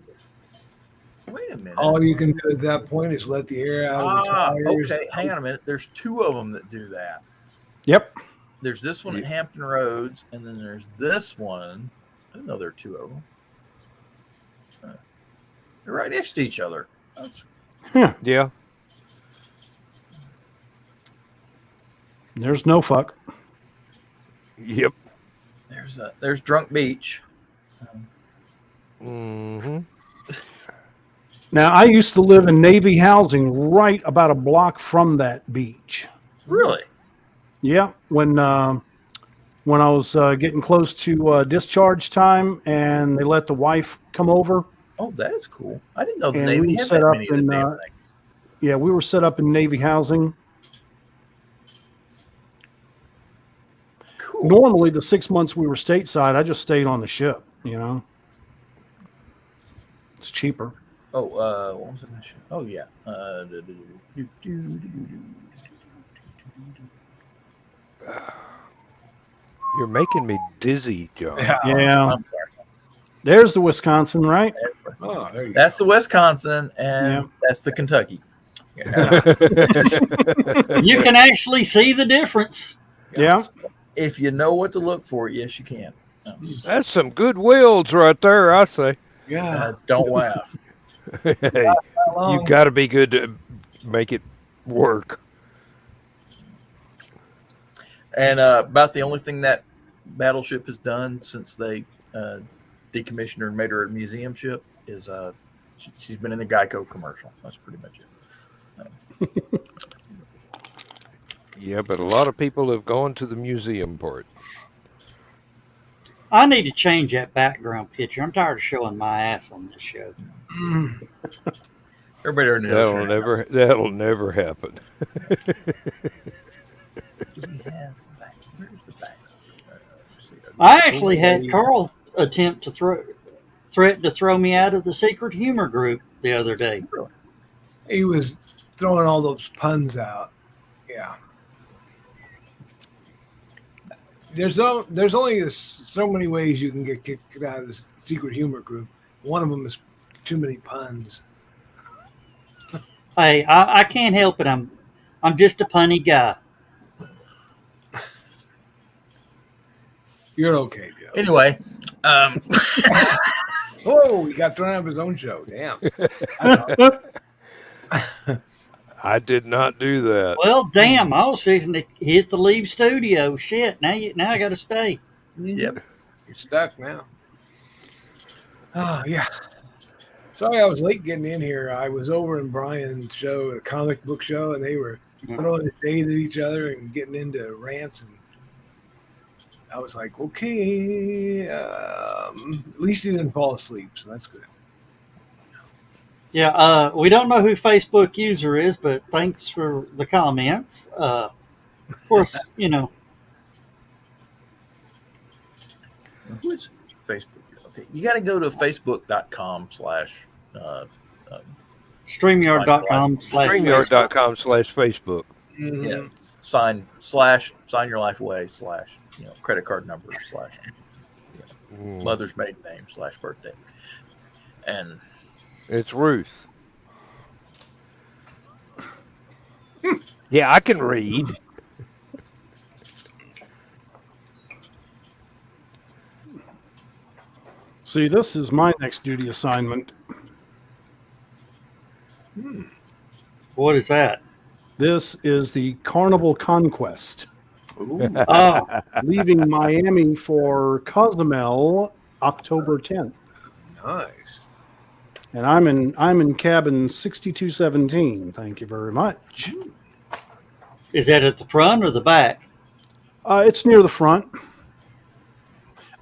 a minute. All you can do at that point is let the air out of the tires. Okay, hang on a minute. There's two of them that do that. Yep. There's this one at Hampton Roads, and then there's this one. I didn't know there are two of them. They're right next to each other. Yeah. There's no fuck. Yep. There's Drunk Beach. Mm-hmm. Now, I used to live in Navy housing right about a block from that beach. Really? Yeah, when I was getting close to discharge time, and they let the wife come over. Oh, that is cool. I didn't know the And Navy we had set that up many of the in, damn thing. Yeah, we were set up in Navy housing. Cool. Normally, the 6 months we were stateside, I just stayed on the ship. You know, it's cheaper. Oh, what was it? Oh, yeah. You're making me dizzy, John. Yeah. I'm sorry. There's the Wisconsin, right? Oh, there you That's the Wisconsin, and Yeah. that's the Kentucky. You can actually see the difference. Yeah. If you know what to look for, yes, you can. That's some good wheels right there, I say. go. Yeah. Don't laugh. Hey, you got to be good to make it work. And about the only thing that battleship has done since they decommissioned her and made her a museum ship is she's been in a Geico commercial. That's pretty much it. Yeah, but a lot of people have gone to the museum part. I need to change that background picture. I'm tired of showing my ass on this show. Everybody already knows. That'll never happen. I actually had Carl attempt to threaten to throw me out of the secret humor group the other day. He was throwing all those puns out. Yeah. There's only so many ways you can get kicked out of this secret humor group. One of them is too many puns. Hey, I can't help it. I'm just a punny guy. You're okay, Joe. Anyway, Oh, he got thrown out of his own show. Damn. I did not do that. Well, damn, I was fixing to hit the leave studio. Shit, now I got to stay. yep. You're stuck now. Oh, yeah. Sorry I was late getting in here. I was over in Brian's show, a comic book show, and they were throwing shade at each other and getting into rants. And I was like, okay, at least you didn't fall asleep, so that's good. Yeah, we don't know who Facebook user is, but thanks for the comments. Of course, you know. Who is Facebook? Okay, you got to go to facebook.com/ StreamYard.com/Facebook. StreamYard.com/Facebook. yeah, sign your life away / credit card number / mother's maiden name / birthday. And It's Ruth. Yeah, I can read. See, this is my next duty assignment. What is that? This is the Carnival Conquest. Oh, Leaving Miami for Cozumel October 10th. Nice. And I'm in cabin 6217. Thank you very much. is that at the front or the back? It's near the front.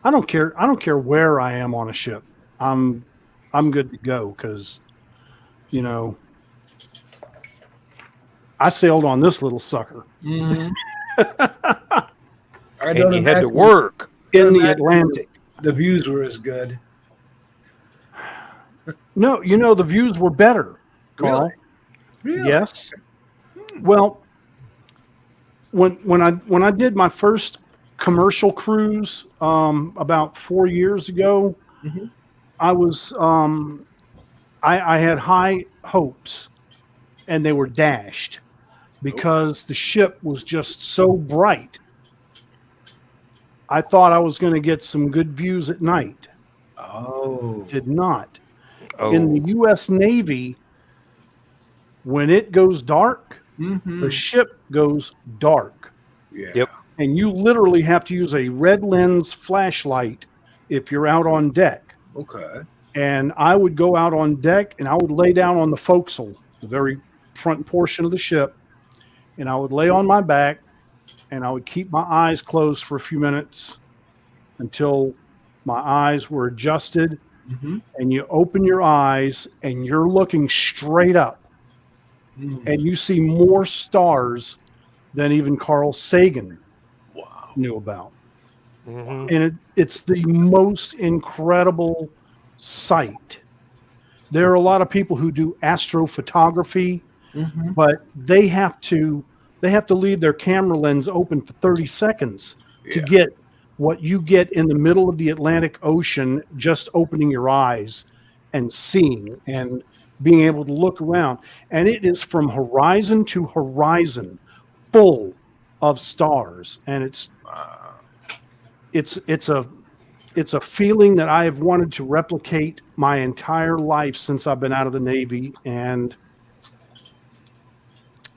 I don't care where I am on a ship. I'm good to go because, I sailed on this little sucker Mm-hmm. And you had to work. in the Atlantic. The views were as good. No, the views were better, Carl. Really? Yes. Well, when I did my first commercial cruise about 4 years ago. Mhm. I had high hopes, and they were dashed because the ship was just so bright. I thought I was going to get some good views at night. Oh. Did not. In Oh, the U.S. Navy, when it goes dark, Mm-hmm. the ship goes dark. Yeah. Yep. And you literally have to use a red lens flashlight if you're out on deck. Okay. And I would go out on deck and I would lay down on the forecastle, the very front portion of the ship, and I would lay on my back and I would keep my eyes closed for a few minutes until my eyes were adjusted. Mm-hmm. And you open your eyes and you're looking straight up Mm. and you see more stars than even Carl Sagan Wow. knew about. hmm And it's the most incredible sight. There are a lot of people who do astrophotography, Mm-hmm. but they have to leave their camera lens open for 30 seconds to Yeah. get what you get in the middle of the Atlantic Ocean, just opening your eyes and seeing and being able to look around. And it is from horizon to horizon full of stars. And it's a feeling that I have wanted to replicate my entire life since I've been out of the Navy. And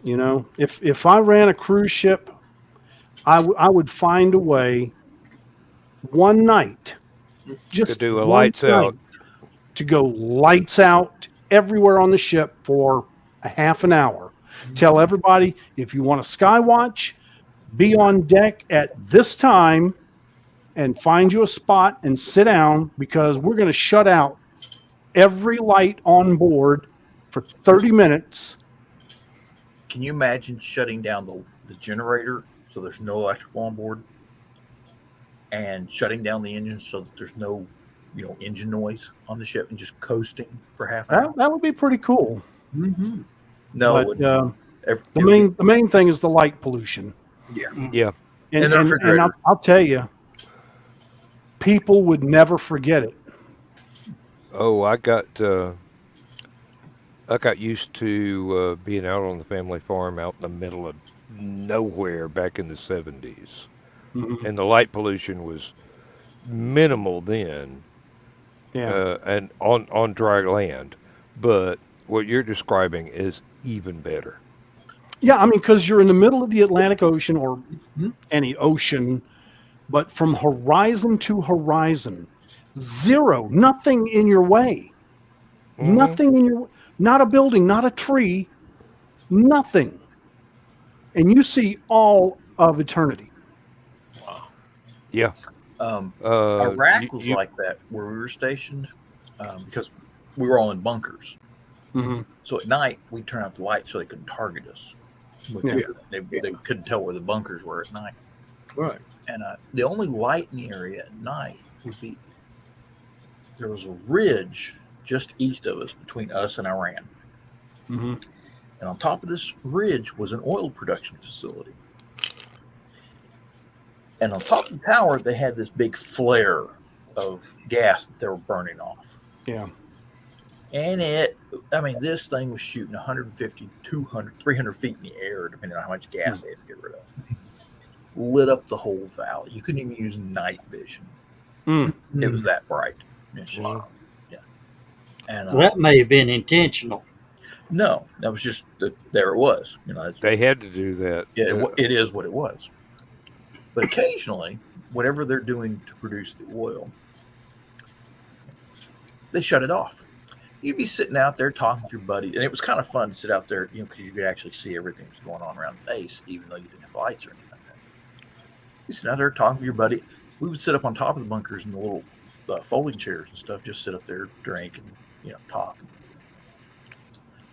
you know, if I ran a cruise ship, I would find a way one night, just To do a one lights night, out. to go lights out everywhere on the ship for a half an hour. Tell everybody, if you want a sky watch, be on deck at this time and find you a spot and sit down, because we're going to shut out every light on board for 30 minutes. Can you imagine shutting down the generator so there's no electrical on board, and shutting down the engine so that there's no, engine noise on the ship, and just coasting for half an hour? That would be pretty cool. Mm-hmm. No, it But wouldn't. the main thing is the light pollution. Yeah. Yeah. And the And refrigerator. I'll tell you, people would never forget it. Oh, I got used to being out on the family farm out in the middle of nowhere back in the 70s. Mhm. And the light pollution was minimal then, Yeah. and on dry land. But what you're describing is even better. Yeah, I mean, because you're in the middle of the Atlantic Ocean or Mhm. any ocean, but from horizon to horizon, zero, nothing in your way. Mhm. Nothing in your, not a building, not a tree, nothing. And you see all of eternity. Yeah. Iraq was you- like that where we were stationed, because we were all in bunkers. Mm-hmm. So at night, we'd turn out the lights so they couldn't target us. Yeah. They couldn't tell where the bunkers were at night. Right. And the only light in the area at night would be, there was a ridge just east of us between us and Iran. Mm-hmm. And on top of this ridge was an oil production facility. And on top of the tower, they had this big flare of gas that they were burning off. Yeah. And this thing was shooting 150, 200, 300 feet in the air, depending on how much gas they had to get rid of. Lit up the whole valley. You couldn't even use night vision. Mm. It was that bright. It's just, Wow. yeah. And Well, that may have been intentional. no, that was just there. It was. They had to do that. It is what it was. But occasionally, whatever they're doing to produce the oil, they shut it off. You'd be sitting out there talking with your buddy, and it was kind of fun to sit out there, because you could actually see everything that's going on around the base, even though you didn't have lights or anything like that. You sit out there talking with your buddy. We would sit up on top of the bunkers in the little folding chairs and stuff, just sit up there, drink, and talk.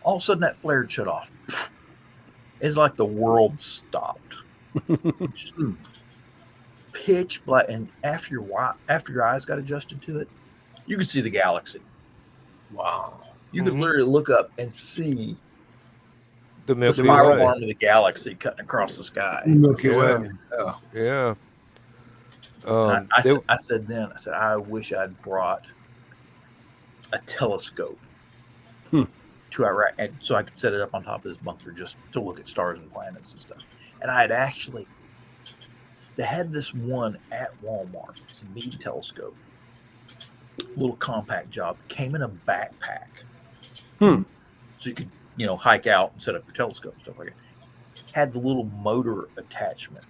All of a sudden, that flare would shut off. It's like the world stopped. Just pitch black, and after your eyes got adjusted to it, you could see the galaxy. Wow. You could literally look up and see The the Milky spiral Way. arm of the galaxy cutting across the sky. Okay. Yeah. Yeah. Yeah. I said then, I wish I'd brought a telescope to Iraq, and so I could set it up on top of this bunker just to look at stars and planets and stuff. And I had actually, they had this one at Walmart. It's a Meade telescope, little compact job. Came in a backpack, so you could hike out and set up your telescope and stuff like that. Had the little motor attachment.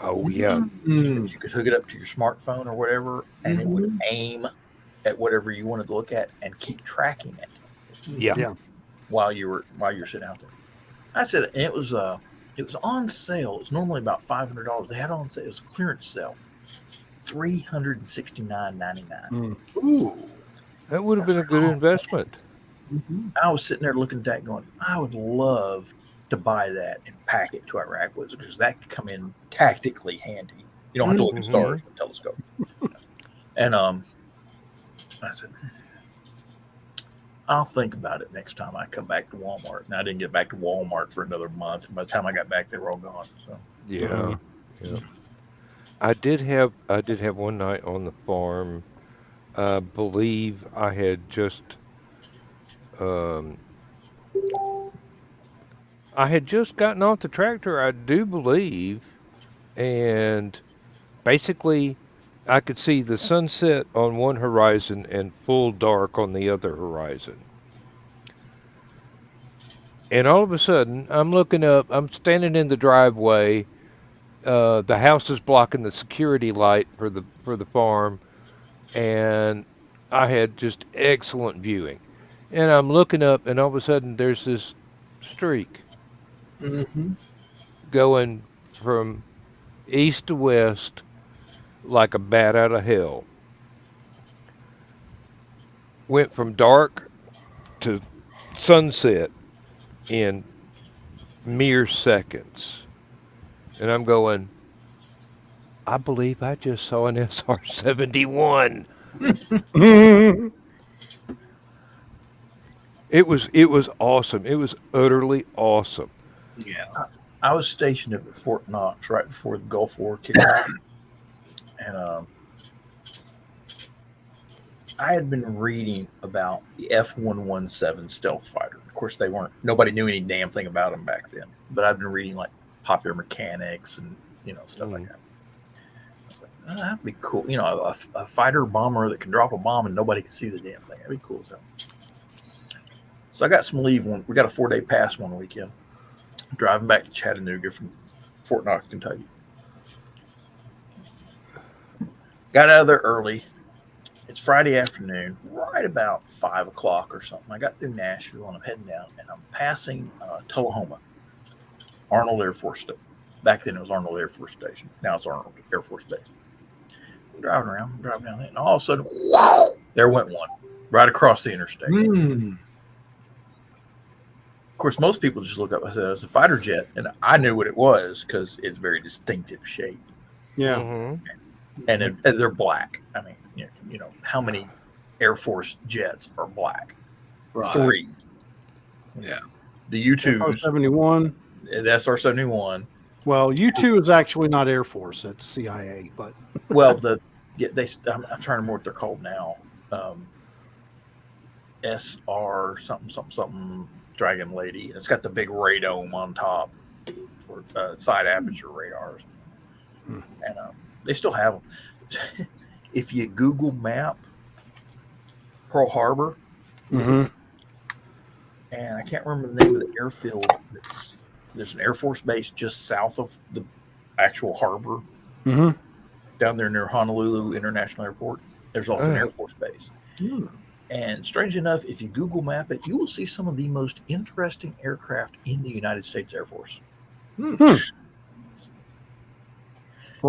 Oh yeah. You could hook it up to your smartphone or whatever, and it would aim at whatever you wanted to look at and keep tracking it. Yeah. While you're sitting out there. I said, and it was on sale. It was normally about $500. They had it on sale. It was a clearance sale, $369.99. Ooh. That would have been a good investment. I was sitting there looking at that, going, I would love to buy that and pack it to Iraq with, because that could come in tactically handy. You don't have to look at stars with a telescope. And I said, I'll think about it next time I come back to Walmart. And I didn't get back to Walmart for another month. And by the time I got back, they were all gone. So Yeah. I did have one night on the farm. I believe I had just gotten off the tractor, I do believe, and basically I could see the sunset on one horizon and full dark on the other horizon. And all of a sudden, I'm looking up, I'm standing in the driveway, the house is blocking the security light for the farm, and I had just excellent viewing. And I'm looking up, and all of a sudden there's this streak going from east to west like a bat out of hell. Went from dark to sunset in mere seconds. And I'm going, I believe I just saw an SR-71. It was awesome. It was utterly awesome. yeah, I was stationed up at Fort Knox right before the Gulf War kicked off, and I had been reading about the F-117 stealth fighter. Of course, nobody knew any damn thing about them back then. But I've been reading like Popular Mechanics and stuff like that. I was like, that'd be cool. A fighter bomber that can drop a bomb and nobody can see the damn thing. That'd be cool. So I got some leave. We got a 4-day pass one weekend. Driving back to Chattanooga from Fort Knox, Kentucky. Got out of there early. It's Friday afternoon, right about 5 o'clock or something. I got through Nashville and I'm heading down, and I'm passing Tullahoma, Arnold Air Force Station. Back then it was Arnold Air Force Station. Now it's Arnold Air Force Base. I'm driving down there, and all of a sudden, whoa, there went one right across the interstate. Of course, most people just look up and say it's a fighter jet, and I knew what it was because it's very distinctive shape. Yeah. And they're black. I mean, how many Air Force jets are black? Right. 3. Yeah. The U-2s, SR-71. the SR-71. Well, U-2 is actually not Air Force. It's CIA. But Well, I'm trying to remember what they're called now. SR something Dragon Lady, and it's got the big radome on top for side aperture radars, and they still have them. If you Google map Pearl Harbor, and I can't remember the name of the airfield. There's an Air Force base just south of the actual harbor, down there near Honolulu International Airport. There's also an Air Force base. And strangely enough, if you Google map it, you will see some of the most interesting aircraft in the United States Air Force. Well,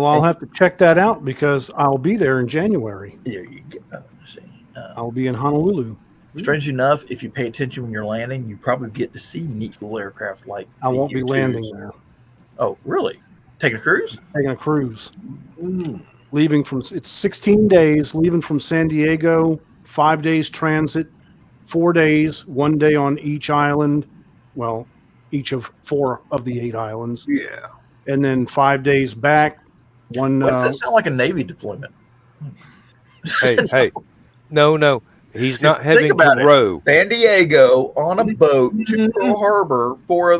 I'll have to check that out because I'll be there in January. There you go. See, I'll be in Honolulu. strangely enough, if you pay attention when you're landing, you probably get to see neat little aircraft like I the won't be U-2s. landing there. Oh, really? Taking a cruise? Taking a cruise. Leaving from, it's 16 days, leaving from San Diego, 5 days transit, 4 days, 1 day on each island. Well, each of 4 of the 8 islands. Yeah. And then 5 days back, One. Why does that sound like a Navy deployment? Hey, no, he's not having Think about to row. it. San Diego on a boat to Pearl Harbor,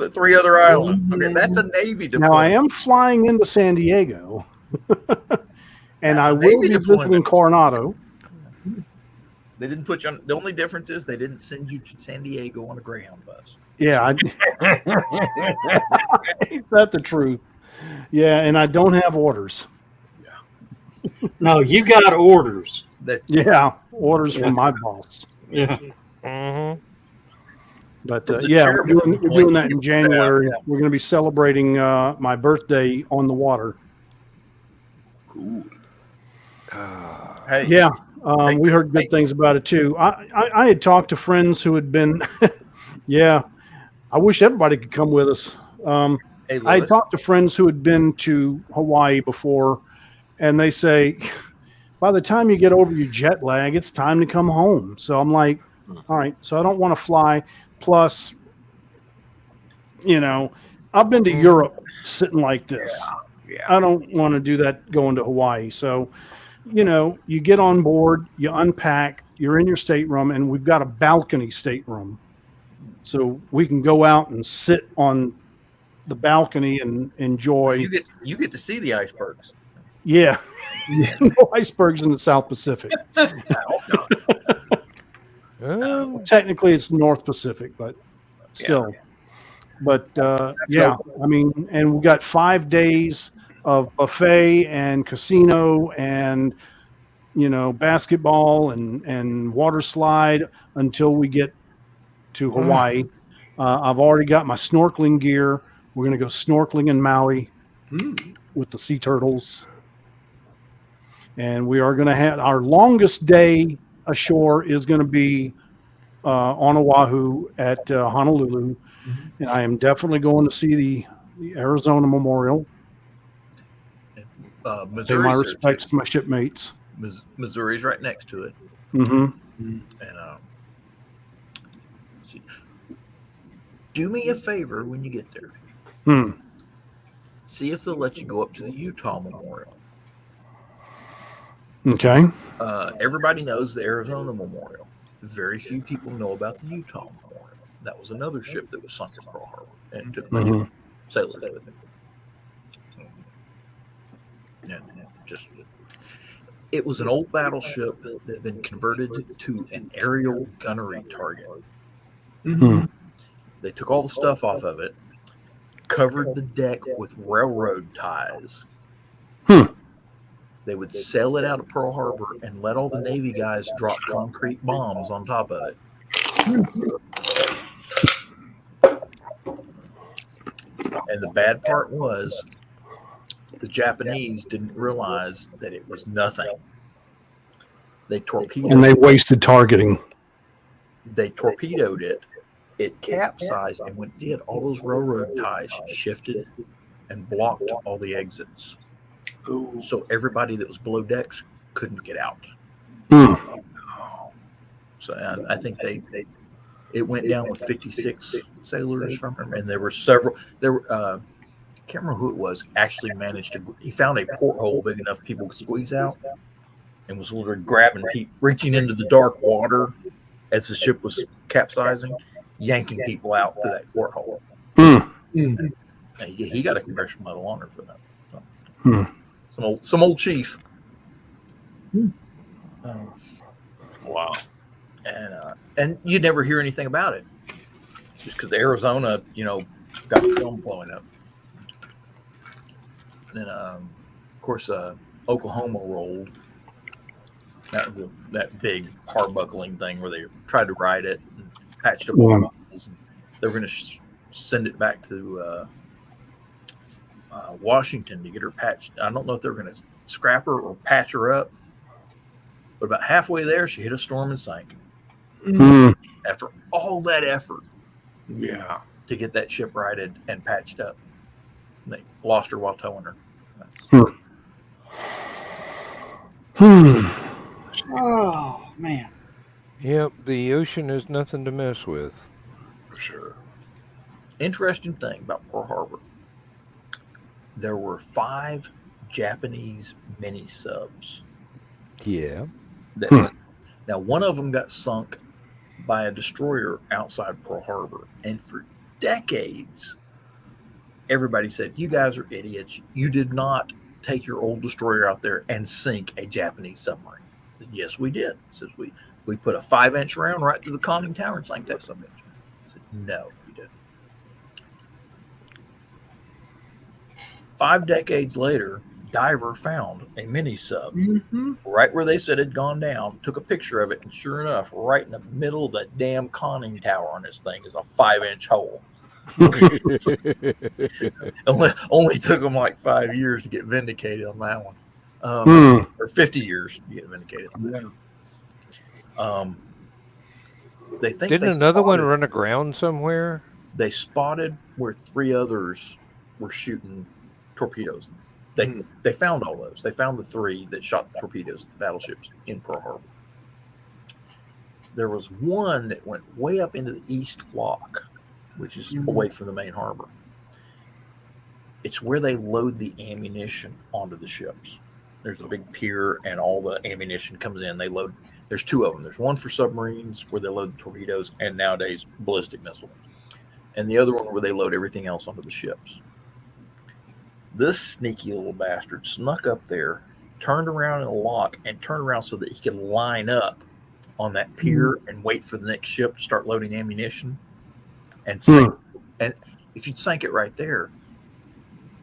three other islands. Okay, that's a Navy deployment. Now I am flying into San Diego, and That's I a will Navy be deployment. visiting Coronado. They didn't put you on. The only difference is they didn't send you to San Diego on a Greyhound bus. Yeah, ain't that the truth? Yeah, and I don't have orders. No, you got orders. Yeah, orders from my boss. Yeah. Mm-hmm. But The yeah, chairman we're doing that in point, January. yeah. We're going to be celebrating my birthday on the water. Cool. Hey, Yeah, we heard good things about it too. I had talked to friends who had been, yeah, I wish everybody could come with us. hey, I had Louis. talked to friends who had been to Hawaii before, and they say, by the time you get over your jet lag, it's time to come home. So I'm like, all right, so I don't want to fly. Plus, I've been to Europe sitting like this. Yeah. I don't want to do that going to Hawaii. So, you get on board, you unpack, you're in your stateroom, and we've got a balcony stateroom. So we can go out and sit on the balcony and enjoy. So you get to see the icebergs. Yeah. No icebergs in the South Pacific. Technically, it's North Pacific, but still. But yeah, I mean, and we got 5 days of buffet and casino and basketball and water slide until we get to Hawaii. I've already got my snorkeling gear. We're going to go snorkeling in Maui with the sea turtles. And we are going to have our longest day ashore is going to be on Oahu at Honolulu. And I am definitely going to see the Arizona Memorial. Pay my respects to my shipmates. Missouri's right next to it. Mm-hmm. And do me a favor when you get there. See if they'll let you go up to the Utah Memorial. Okay. Everybody knows the Arizona Memorial. Very few people know about the Utah Memorial. That was another ship that was sunk at Pearl Harbor and took a bunch of sailors with it. And it was an old battleship that had been converted to an aerial gunnery target. They took all the stuff off of it, covered the deck with railroad ties. They would sail it out of Pearl Harbor and let all the Navy guys drop concrete bombs on top of it. And the bad part was the Japanese didn't realize that it was nothing. They torpedoed And they wasted targeting. They torpedoed it. It capsized, and when it did, all those railroad ties shifted and blocked all the exits. So everybody that was below decks couldn't get out. So I think it went down with 56 sailors from him, and there were several. I can't remember who it was. Actually, managed to. He found a porthole big enough people could squeeze out, and was literally grabbing people, reaching into the dark water as the ship was capsizing, yanking people out to that porthole. And he got a congressional medal honor for that. So, some old chief. Wow. And you never hear anything about it, just because Arizona, got the film blowing up. And then, of course, Oklahoma rolled. That was that big hard-buckling thing where they tried to ride it and patched up all the buckles. And they were going to send it back to Washington to get her patched. I don't know if they were going to scrap her or patch her up. But about halfway there, she hit a storm and sank. After all that effort, to get that ship righted and patched up, and they lost her while towing her. Oh man. Yep, the ocean is nothing to mess with. For sure. Interesting thing about Pearl Harbor: there were 5 Japanese mini subs. Yeah. Now, one of them got sunk by a destroyer outside Pearl Harbor, and for decades, everybody said, "You guys are idiots. You did not take your old destroyer out there and sink a Japanese submarine." I said, "Yes, we did." Says we put a 5-inch round right through the conning tower and sank that submarine. I said, "No, you didn't." 5 decades later, diver found a mini sub right where they said it had gone down, took a picture of it, and sure enough, right in the middle of the damn conning tower on this thing is a 5-inch hole. Only took them like 5 years to get vindicated on that one, or 50 years to get vindicated. They think Didn't they another one spotted- run aground somewhere? They spotted where 3 others were shooting torpedoes. They found all those. They found the 3 that shot torpedoes, battleships in Pearl Harbor. There was one that went way up into the East Block, which is away from the main harbor. It's where they load the ammunition onto the ships. There's a big pier, and all the ammunition comes in. They load. There's 2 of them. There's one for submarines where they load the torpedoes, and nowadays ballistic missiles, and the other one where they load everything else onto the ships. This sneaky little bastard snuck up there, turned around in a lock, and turned around so that he could line up on that pier and wait for the next ship to start loading ammunition and sink. And if you'd sank it right there,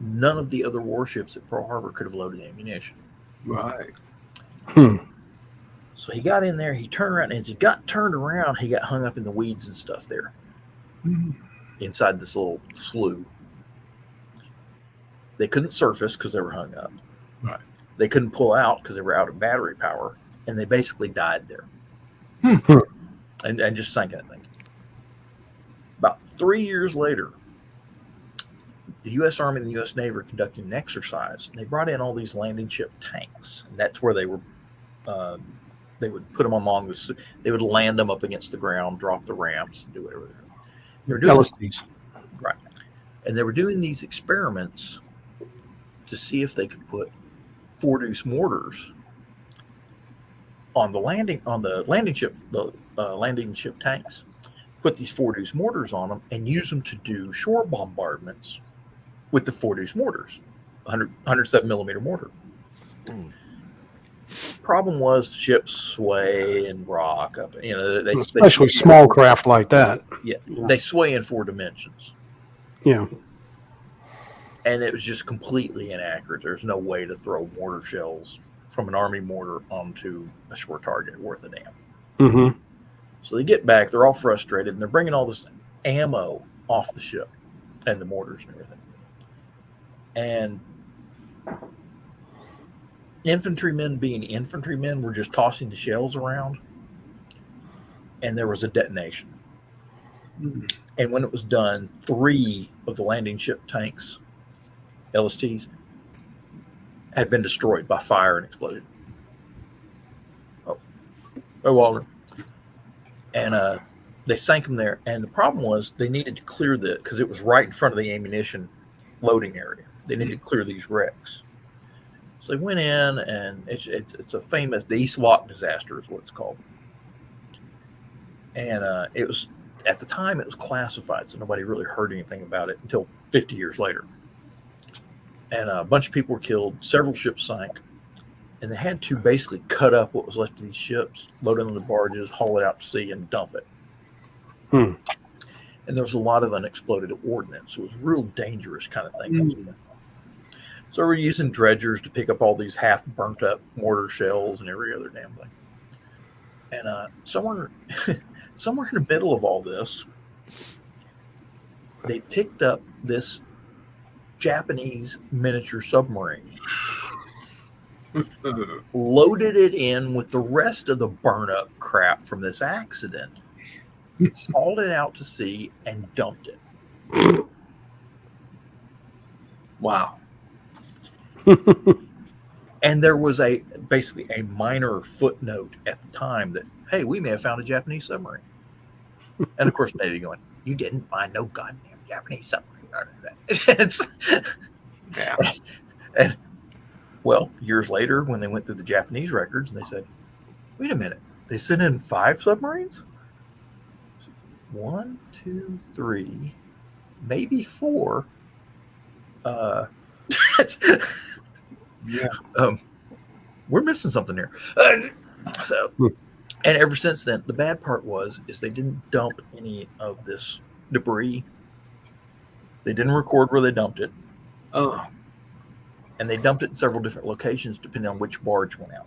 none of the other warships at Pearl Harbor could have loaded ammunition. Right. So he got in there, he turned around, and as he got turned around, he got hung up in the weeds and stuff there inside this little slough. They couldn't surface because they were hung up. Right. They couldn't pull out because they were out of battery power, and they basically died there. And just sank that thing. About 3 years later, the U.S. Army and the U.S. Navy were conducting an exercise, and they brought in all these landing ship tanks, and that's where they were. They would put them along the. They would land them up against the ground, drop the ramps, and do whatever they were doing. LSDs. Right, and they were doing these experiments to see if they could put 4-deuce mortars on the landing ship, the landing ship tanks. Put these 4-deuce mortars on them and use them to do shore bombardments with the 4-deuce mortars, 107 millimeter mortar. Problem was ships sway and rock up. You know, Especially small craft like that. Yeah, they sway in 4 dimensions. Yeah. And it was just completely inaccurate. There's no way to throw mortar shells from an Army mortar onto a shore target worth a damn. So they get back, they're all frustrated, and they're bringing all this ammo off the ship and the mortars and everything. And infantrymen being infantrymen were just tossing the shells around, and there was a detonation. And when it was done, 3 of the landing ship tanks, LSTs, had been destroyed by fire and explosion. Oh, Walter. And they sank them there. And the problem was they needed to clear because it was right in front of the ammunition loading area. They needed to clear these wrecks. So they went in, and it's a famous, the East Lock disaster is what it's called. And it was, at the time, it was classified, so nobody really heard anything about it until 50 years later. And a bunch of people were killed, several ships sank, and they had to basically cut up what was left of these ships, load it on the barges, haul it out to sea, and dump it. And there was a lot of unexploded ordnance. So it was a real dangerous kind of thing. So we're using dredgers to pick up all these half burnt up mortar shells and every other damn thing. And somewhere in the middle of all this, they picked up this Japanese miniature submarine, loaded it in with the rest of the burn up crap from this accident, hauled it out to sea, and dumped it. Wow. And there was basically a minor footnote at the time that, hey, we may have found a Japanese submarine. And of course, Navy going, you didn't find no goddamn Japanese submarine. Well, years later, when they went through the Japanese records, and they said, "Wait a minute, they sent in 5 submarines? 1, 2, 3, maybe 4." Yeah. We're missing something here. So, and ever since then, the bad part is they didn't dump any of this debris. They didn't record where they dumped it, Oh. and they dumped it in several different locations depending on which barge went out.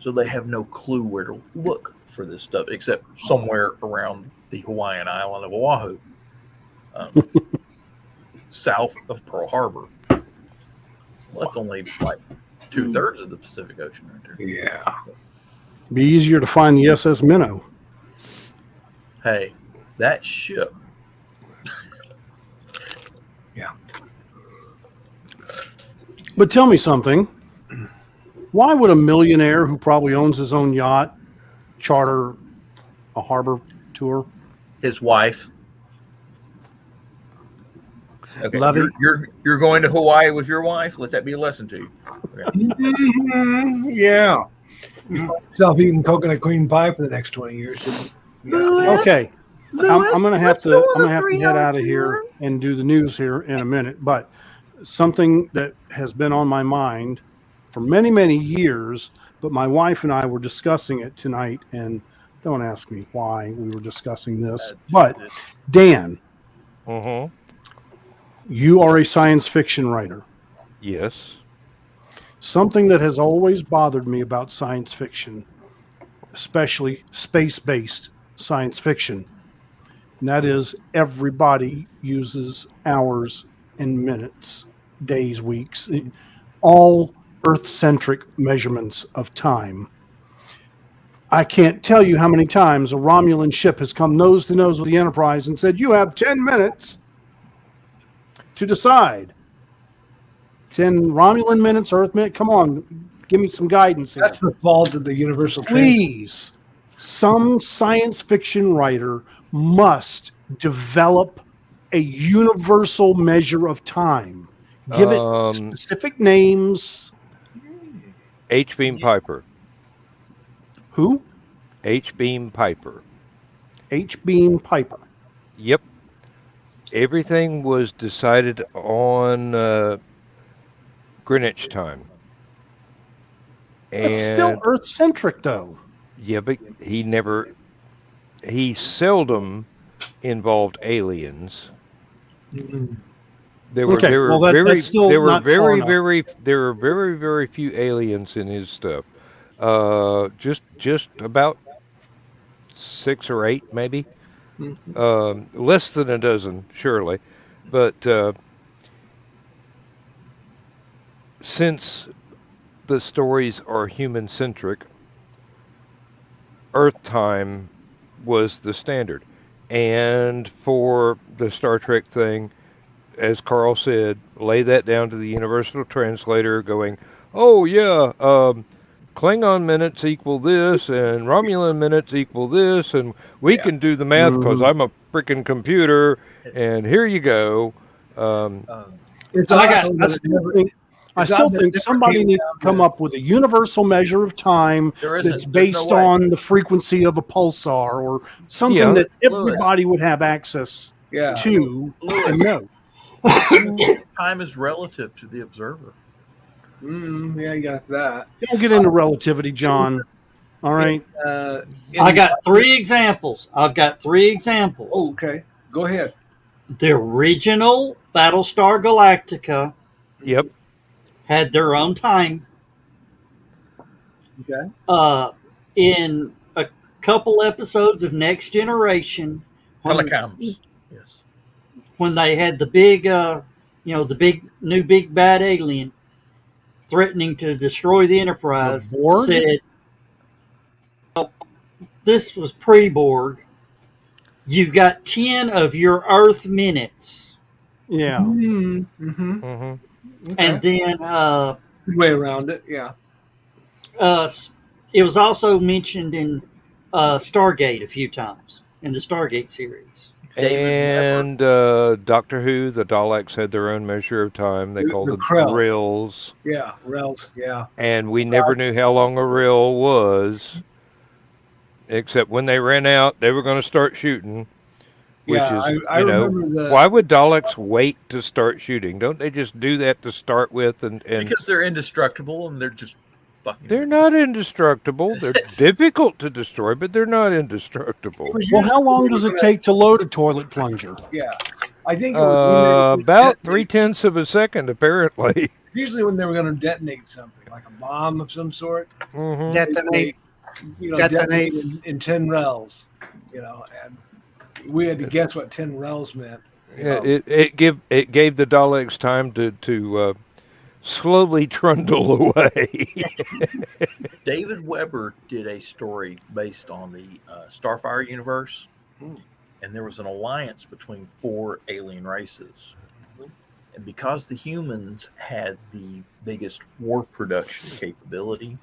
So they have no clue where to look for this stuff except somewhere around the Hawaiian island of Oahu, south of Pearl Harbor. Well, that's only like 2/3 of the Pacific Ocean right there. Yeah. Be easier to find the SS Minnow. Hey, that ship. Yeah. But tell me something. Why would a millionaire who probably owns his own yacht charter a harbor tour? His wife. Okay, Love it. you're going to Hawaii with your wife. Let that be a lesson to you. Okay. Yeah. Yourself eating coconut cream pie for the next 20 years. Yeah. Okay. I'm gonna have to head out of here and do the news here in a minute. But something that has been on my mind for many, many years, but my wife and I were discussing it tonight, and don't ask me why we were discussing this. But Dan, you are a science fiction writer. Yes. Something that has always bothered me about science fiction, especially space-based science fiction, and that is everybody uses hours and minutes, days, weeks, all Earth-centric measurements of time. I can't tell you how many times a Romulan ship has come nose to nose with the Enterprise and said, "You have 10 minutes to decide." 10 Romulan minutes, Earth minutes. Come on, give me some guidance here. That's the fault of the universal Please, some science fiction writer must develop a universal measure of time. Give it specific names. H. Beam Piper. Who? H. Beam Piper. H. Beam Piper. Yep. Everything was decided on Greenwich time. It's still Earth-centric, though. Yeah, but he seldom involved aliens. There were very few aliens in his stuff. Just about 6 or 8, maybe. Less than a dozen, surely. But since the stories are human-centric, Earth time was the standard. And for the Star Trek thing, as Carl said, lay that down to the universal translator going, "Oh yeah, Klingon minutes equal this, and Romulan minutes equal this, and we can do the math because I'm a freaking computer, and here you go." I still think somebody needs to come up with a universal measure of time that's based on the frequency of a pulsar or something that everybody would have access to and know. Time is relative to the observer. Yeah, you got that. Don't get into relativity, John. All right. I got 3 examples. I've got 3 examples. Oh, okay. Go ahead. The original Battlestar Galactica Yep. had their own time. Okay. In a couple episodes of Next Generation, HallowCon's. Yes. when they had the big, the big bad alien threatening to destroy the Enterprise, said, this was pre-Borg. You've got 10 of your Earth minutes. Yeah. And then way around it, yeah. It was also mentioned in Stargate a few times in the Stargate series. David And Doctor Who, the Daleks had their own measure of time. They called The it Krell. rills. Yeah, Rels. Yeah. And we never knew how long a rill was, except when they ran out, they were going to start shooting. Which Yeah, is, I remember the. why would Daleks wait to start shooting? Don't they just do that to start with? And because they're indestructible and they're just fucking. they're not indestructible. They're difficult to destroy, but they're not indestructible. Well, how long does it take to load a toilet plunger? Yeah, I think it was when they About detonate- 0.3 of a second, apparently. Usually, when they were going to detonate something, like a bomb of some sort, Hmm. Detonate. detonate in 10 rels. And we had to guess what 10 rels meant. Yeah, it gave the Daleks time to slowly trundle away. David Weber did a story based on the Starfire universe, and there was an alliance between 4 alien races. And because the humans had the biggest war production capability,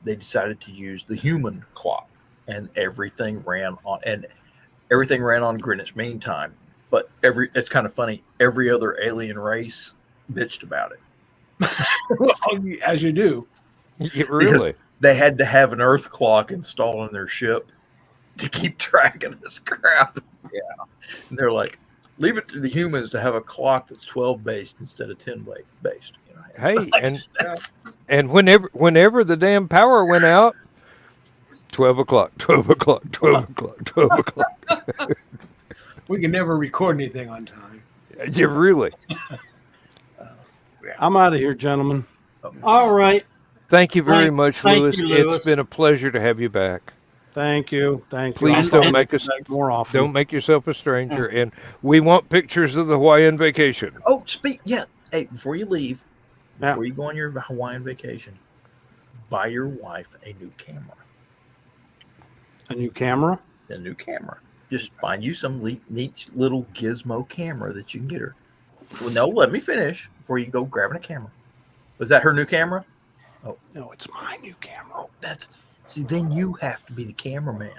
they decided to use the human clock, and everything ran on Greenwich Mean Time. But it's kind of funny. Every other alien race bitched about it. Well, as you do. Really? They had to have an Earth clock installed in their ship to keep track of this crap. Yeah, and they're like, leave it to the humans to have a clock that's 12 based instead of 10 based. Hey, and whenever the damn power went out, 12 o'clock, 12 o'clock, 12 o'clock, 12 o'clock. We can never record anything on time. Yeah, really. I'm out of here, gentlemen. All right. Thank you very much, thank Lewis. you, Lewis. It's been a pleasure to have you back. Thank you. Thank you. Please I'll don't make come us back more often. don't make yourself a stranger, and we want pictures of the Hawaiian vacation. Oh, hey, before you leave, Yeah. before you go on your Hawaiian vacation, buy your wife a new camera. A new camera? A new camera. Just find you some neat little gizmo camera that you can get her. Well, no, let me finish before you go grabbing a camera. Was that her new camera? Oh, no, it's my new camera. Oh, then you have to be the cameraman.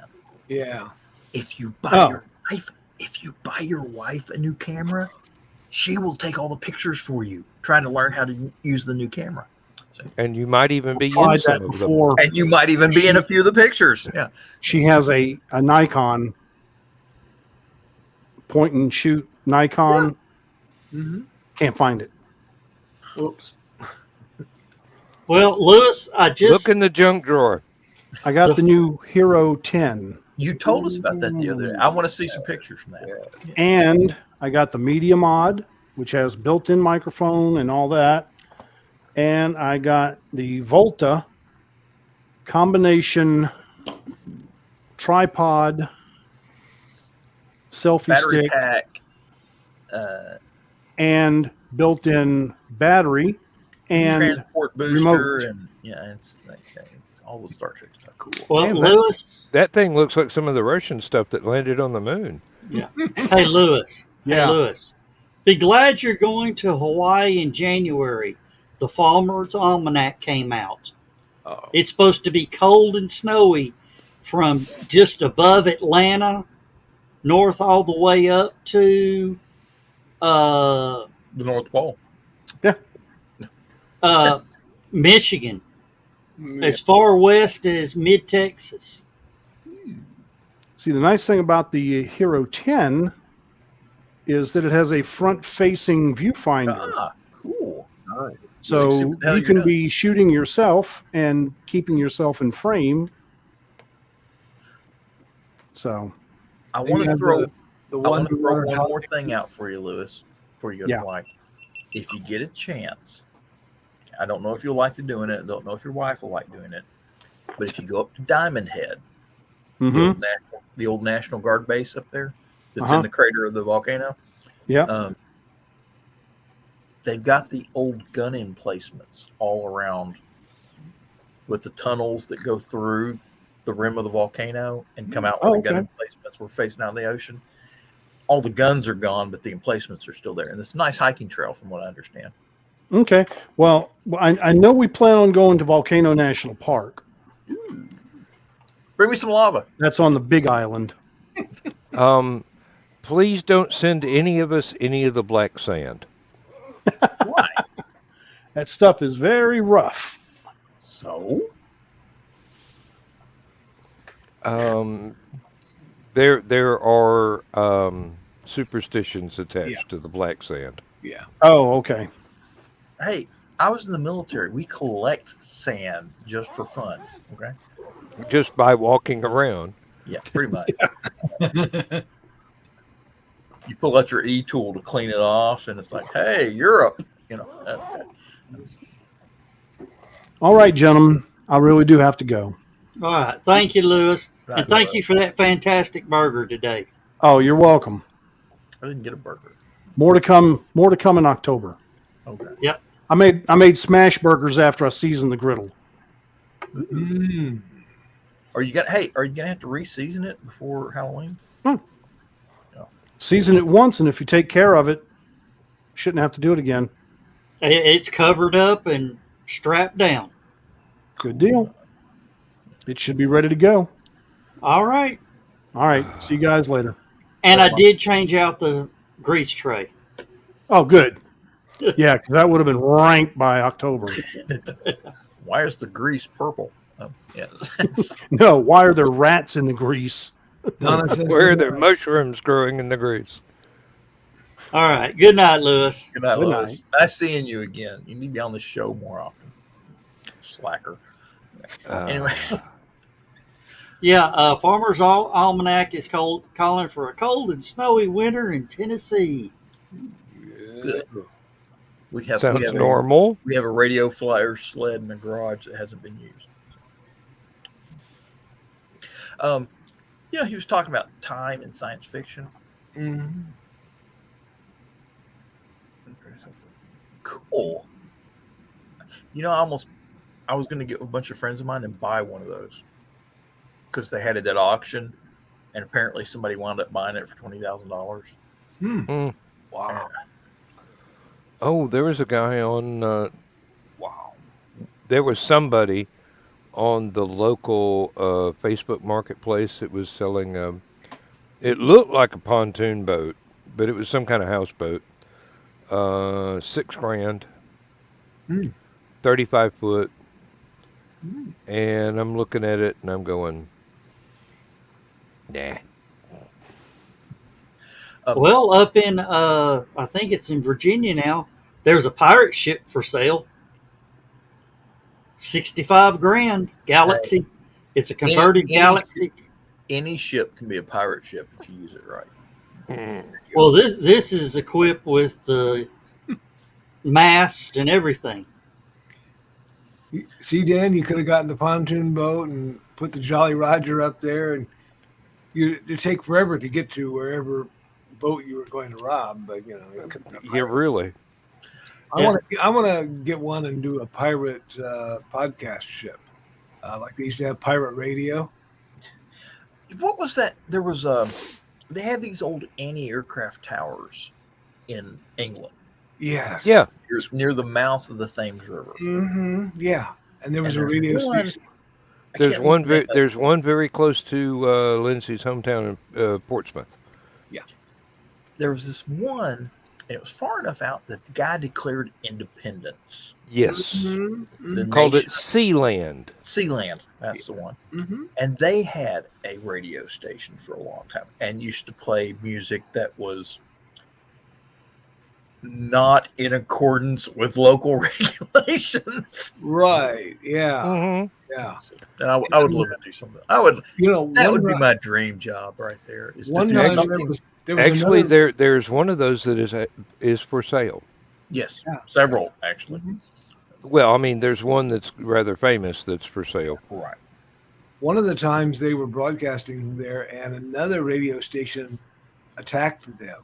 Yeah. If you buy your wife a new camera, she will take all the pictures for you, trying to learn how to use the new camera. And you might even be in Tried some that of them. before. And you might even be in a few of the pictures. Yeah. She has a Nikon point and shoot Nikon. Mm-hmm. Can't find it. Oops. Well, Lewis, I just Look in the junk drawer. I got the new Hero 10, You told us about that the other day. I want to see some pictures from that. and I got the Media Mod, which has built-in microphone and all that, and I got the Volta combination tripod selfie Battery stick pack. and built-in battery and Transport booster. remote. And it's all the Star Trek stuff. Cool. well, Man, Lewis. That thing looks like some of the Russian stuff that landed on the moon. Yeah. Hey, Lewis. Yeah. Hey, Lewis. Be glad you're going to Hawaii in January. The Farmer's Almanac came out. Oh. It's supposed to be cold and snowy from just above Atlanta, north all the way up to The North Pole. Michigan, as far west as mid-Texas. See, the nice thing about the Hero 10 is that it has a front-facing viewfinder. Ah, cool. So Let's see what the hell you you're can doing. be shooting yourself and keeping yourself in frame. So, I want to have throw the I one want to throw where- one more thing out for you, Lewis, before you go Yeah. to Hawaii. If you get a chance, I don't know if you'll like to doing it. Don't know if your wife will like doing it. But if you go up to Diamond Head, mhm. the old National Guard base up there, that's Uh-huh. in the crater of the volcano. Yeah. They've got the old gun emplacements all around, with the tunnels that go through the rim of the volcano and come out where the gun okay. emplacements were facing out in the ocean. All the guns are gone, but the emplacements are still there, and it's a nice hiking trail, from what I understand. Okay. Well, I know we plan on going to Volcano National Park. Bring me some lava. That's on the Big Island. Please don't send any of us any of the black sand. Why? That stuff is very rough. So There are superstitions attached to the black sand. Yeah. Oh, okay. hey, I was in the military. We collect sand just for fun. Okay. Just by walking around. Yeah, pretty much. You pull out your e-tool to clean it off, and it's like, hey, Europe. You know. All right, gentlemen. I really do have to go. All right. Thank you, Lewis. Right, And thank Lewis. you for that fantastic burger today. Oh, you're welcome. I didn't get a burger. More to come. More to come in October. Okay. Yep. I made smash burgers after I seasoned the griddle. Mm. Are you gonna have to re-season it before Halloween? Season it once, and if you take care of it, shouldn't have to do it again. It's covered up and strapped down. Good deal. It should be ready to go. All right. All right. See you guys later. And I did change out the grease tray. Oh, good. Yeah, because that would have been rank by October. Why is the grease purple? Yeah. No, why are there rats in the grease? Donna says, Where are good there night. mushrooms growing in the grease? All right. Good night, Lewis. Good night, Good Lois. night. Nice seeing you again. You need to be on the show more often. Slacker. Anyway, Yeah, Farmer's Almanac is calling for a cold and snowy winter in Tennessee. good. We have Sounds normal. we have a radio flyer sled in the garage that hasn't been used. He was talking about time in science fiction. Mhm. Cool. I was going to get a bunch of friends of mine and buy one of those because they had it at auction, and apparently somebody wound up buying it for $20,000. Mm. Wow. Oh, there was a guy on. Wow. There was somebody on the local Facebook marketplace that was selling. It looked like a pontoon boat, but it was some kind of houseboat. $6,000, Mm. 35 foot, and I'm looking at it and I'm going, nah. Well, up in, I think it's in Virginia now, there's a pirate ship for sale. 65 grand. Galaxy. It's a converted Any Galaxy. Any ship can be a pirate ship if you use it right. Well, this is equipped with the mast and everything. See, Dan, you could have gotten the pontoon boat and put the Jolly Roger up there, and it'd take forever to get to wherever boat you were going to rob. But you couldn't have Yeah, really. I want to get one and do a pirate podcast ship, like they used to have pirate radio. What was that? There was they had these old anti-aircraft towers in England Yes. Yeah. near the mouth of the Thames River. Mm-hmm. Yeah. And there was And a there's radio one- station. I There's can't one. remember that. There's one very close to Lindsay's hometown in Portsmouth. There was this one, and it was far enough out that the guy declared independence. Yes. Mm-hmm. The Called it nation- Sealand. Sealand. That's the one. Mm-hmm. And they had a radio station for a long time and used to play music that was not in accordance with local regulations. Right. Yeah. Mm-hmm. Yeah. And I would love to do something. That would One be night- my dream job right there. Is to one do night something. there was Actually, another- there's one of those that is for sale. Yes, Yeah. several actually. Well, I mean, there's one that's rather famous that's for sale. Right. one of the times they were broadcasting there, and another radio station attacked them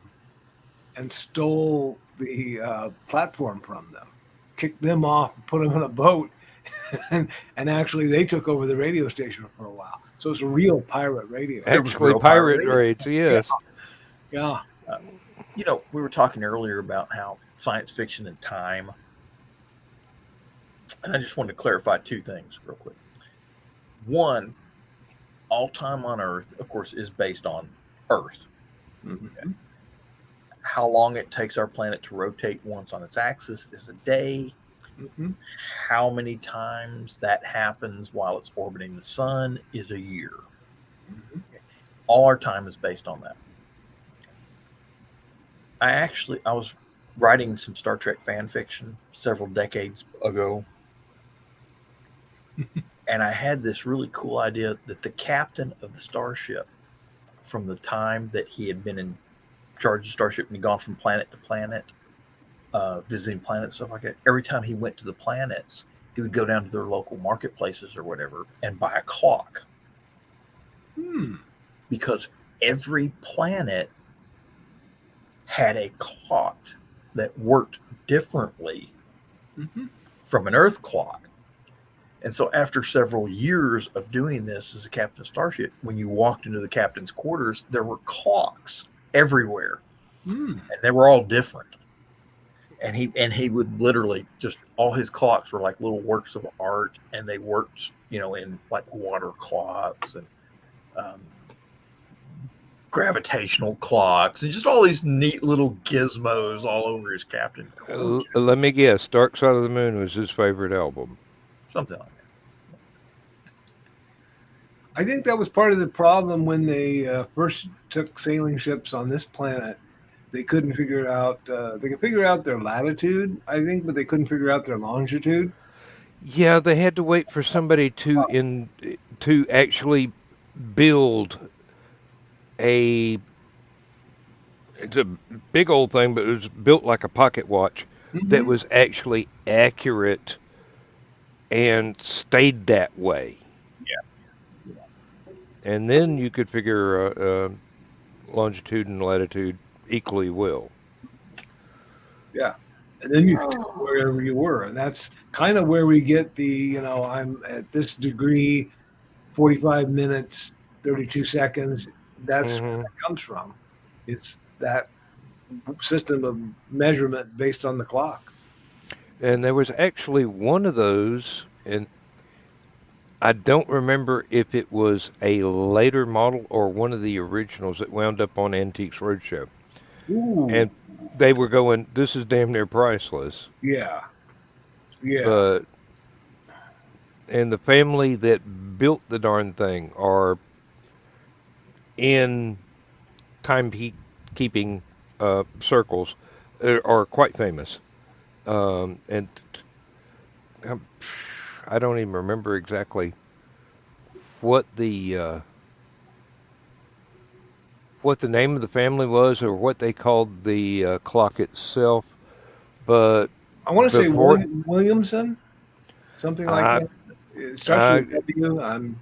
and stole the platform from them, kicked them off, put them in a boat, and actually they took over the radio station for a while. So it's a real pirate radio. It was Actually, real pirate pirate radio. raids, yes. Yeah. We were talking earlier about how science fiction and time, and I just wanted to clarify two things real quick. One, all time on Earth, of course, is based on Earth. Mhm. How long it takes our planet to rotate once on its axis is a day. Mhm. How many times that happens while it's orbiting the sun is a year. Mhm. All our time is based on that. I was writing some Star Trek fan fiction several decades ago, and I had this really cool idea that the captain of the starship, from the time that he had been in charge of the starship and he'd gone from planet to planet, visiting planets, stuff like that, every time he went to the planets, he would go down to their local marketplaces or whatever and buy a clock, Hmm. because every planet had a clock that worked differently Mhm. from an Earth clock. And so, after several years of doing this as a captain of Starship, when you walked into the captain's quarters, there were clocks everywhere, Hmm. and they were all different. And he would literally just, all his clocks were like little works of art, and they worked, in like water clocks and um, gravitational clocks and just all these neat little gizmos all over his captain quarters, Let me guess. Dark Side of the Moon was his favorite album. something like that. I think that was part of the problem when they first took sailing ships on this planet. They couldn't figure out. They could figure out their latitude, I think, but they couldn't figure out their longitude. Yeah, they had to wait for somebody to actually build a. It's a big old thing, but it was built like a pocket watch that Mhm. was actually accurate and stayed that way. Yeah. And then you could figure longitude and latitude equally well. Yeah, and then you could tell wherever you were, and that's kind of where we get the I'm at this degree, 45 minutes, 32 seconds. That's where Hmm that comes from. It's that system of measurement based on the clock. And there was actually one of those, and I don't remember if it was a later model or one of the originals that wound up on Antiques Roadshow. Ooh, And they were going, this is damn near priceless. yeah, yeah. But, and the family that built the darn thing are in timekeeping circles, are quite famous. And um, I don't even remember exactly what the name of the family was or what they called the clock itself, but I want to say before Williamson, something like I that. It starts I with a W. I'm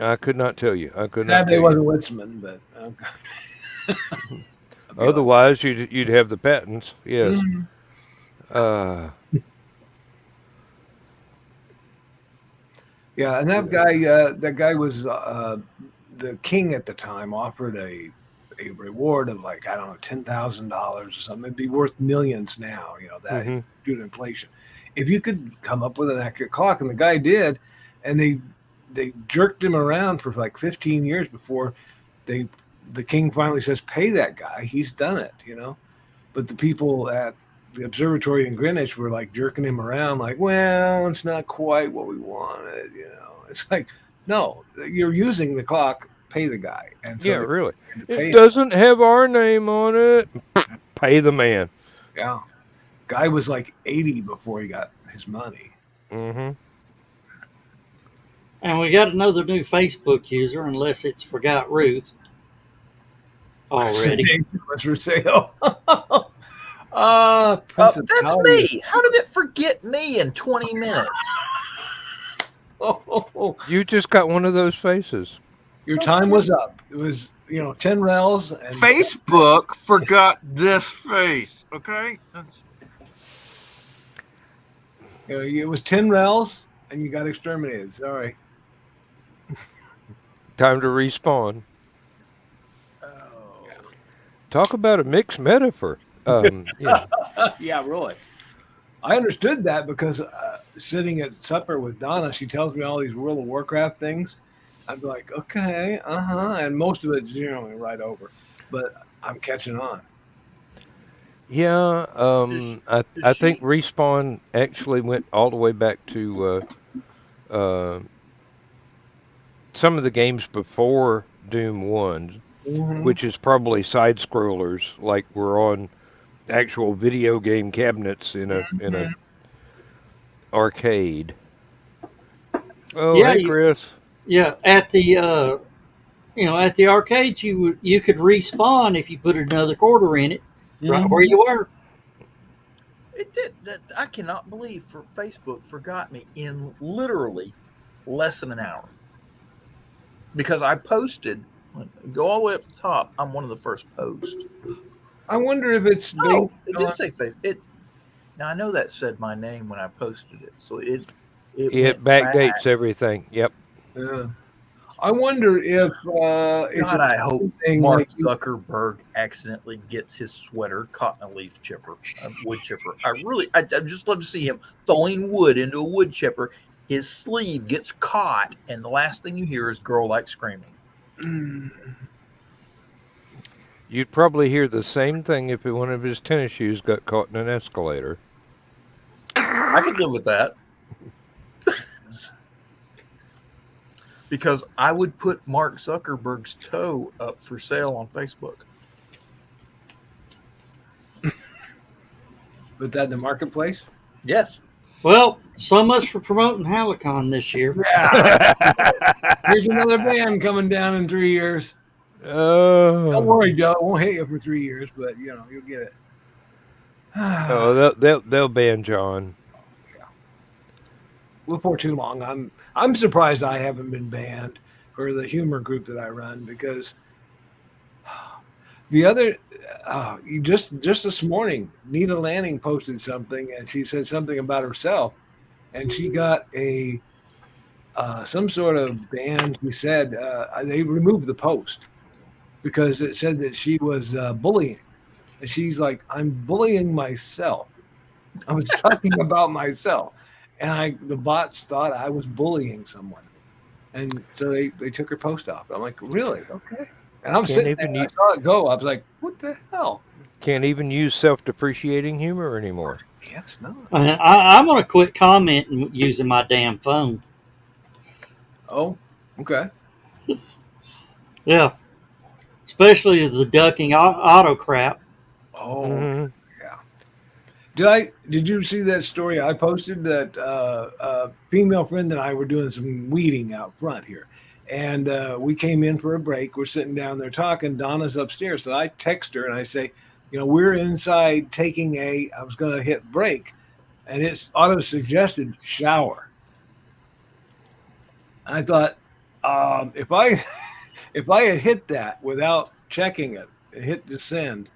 I could not tell you. I could not sad they tell you. wasn't Witzman, but okay. I'll be honest. Otherwise, you'd have the patents. Yes. Mhm. Uh, Yeah, and that guy was the king at the time. Offered a reward of like I don't know $10,000 or something. It'd be worth millions now. That hmm due to inflation. If you could come up with an accurate clock, and the guy did, and they jerked him around for like 15 years before they the king finally says pay that guy. He's done it. But the people at the observatory in Greenwich were like jerking him around, like, well, it's not quite what we wanted. It's like, no, you're using the clock, pay the guy. And so Yeah, they really. had to It pay him. doesn't have our name on it. Pay the man. Yeah. Guy was like 80 before he got his money. hmm And we got another new Facebook user, unless it's Forgot Ruth already. What's for sale? That's Principality. me. How did it forget me in 20 minutes? Oh, You just got one of those faces. your time was up. It was, 10 rels. And Facebook forgot this face. Okay. it was 10 rels, and you got exterminated. Sorry. Time to respawn. Oh. Talk about a mixed metaphor. Yeah. Yeah, really. I understood that because sitting at supper with Donna, she tells me all these World of Warcraft things. I'm like, okay, and most of it generally right over. but I'm catching on. Yeah, Does- I does think she- Respawn actually went all the way back to uh, some of the games before Doom 1, which is probably side scrollers, like we're on actual video game cabinets in a arcade. Oh, Yeah, hey Chris. yeah. At the at the arcades, you could respawn if you put another quarter in it, right where you were. It did. I cannot believe for Facebook forgot me in literally less than an hour because I posted. Go all the way up to the top. I'm one of the first posts. I wonder if it's based Oh, it on. did say face. It now I know that said my name when I posted it, so it It went back. backdates everything. Yep. I wonder if it's God, a I hope thing Mark like Zuckerberg accidentally gets his sweater caught in a leaf chipper, a wood chipper. I just love to see him throwing wood into a wood chipper. His sleeve gets caught, and the last thing you hear is girl like screaming. You'd probably hear the same thing if one of his tennis shoes got caught in an escalator. I could live with that. Because I would put Mark Zuckerberg's toe up for sale on Facebook. Put that in the marketplace. Yes. Well, so much for promoting HallowCon this year. Yeah. Here's another band coming down in 3 years. Don't Oh, worry, Joe. It won't hit you for 3 years, but you'll get it. oh, they'll ban John. Before too long. I'm surprised I haven't been banned for the humor group that I run because the other just this morning, Nita Lanning posted something and she said something about herself, and she got a some sort of ban. She said they removed the post because it said that she was bullying, and she's like, "I'm bullying myself. I was talking about myself." And the bots thought I was bullying someone. And so they took her post off. I'm like, really? Okay. And I'm sitting there, and I saw it go. I was like, what the hell? Can't even use self-depreciating humor anymore. Yes, no. I'm going to quit commenting using my damn phone. Oh, okay. Yeah. Especially the ducking auto crap. Oh, Mhm. Did you see that story I posted that a female friend and I were doing some weeding out front here, and we came in for a break. We're sitting down there talking. Donna's upstairs, so I text her and I say, we're inside taking I was going to hit break, and it's auto suggested shower. I thought if I if I had hit that without checking it and hit descend,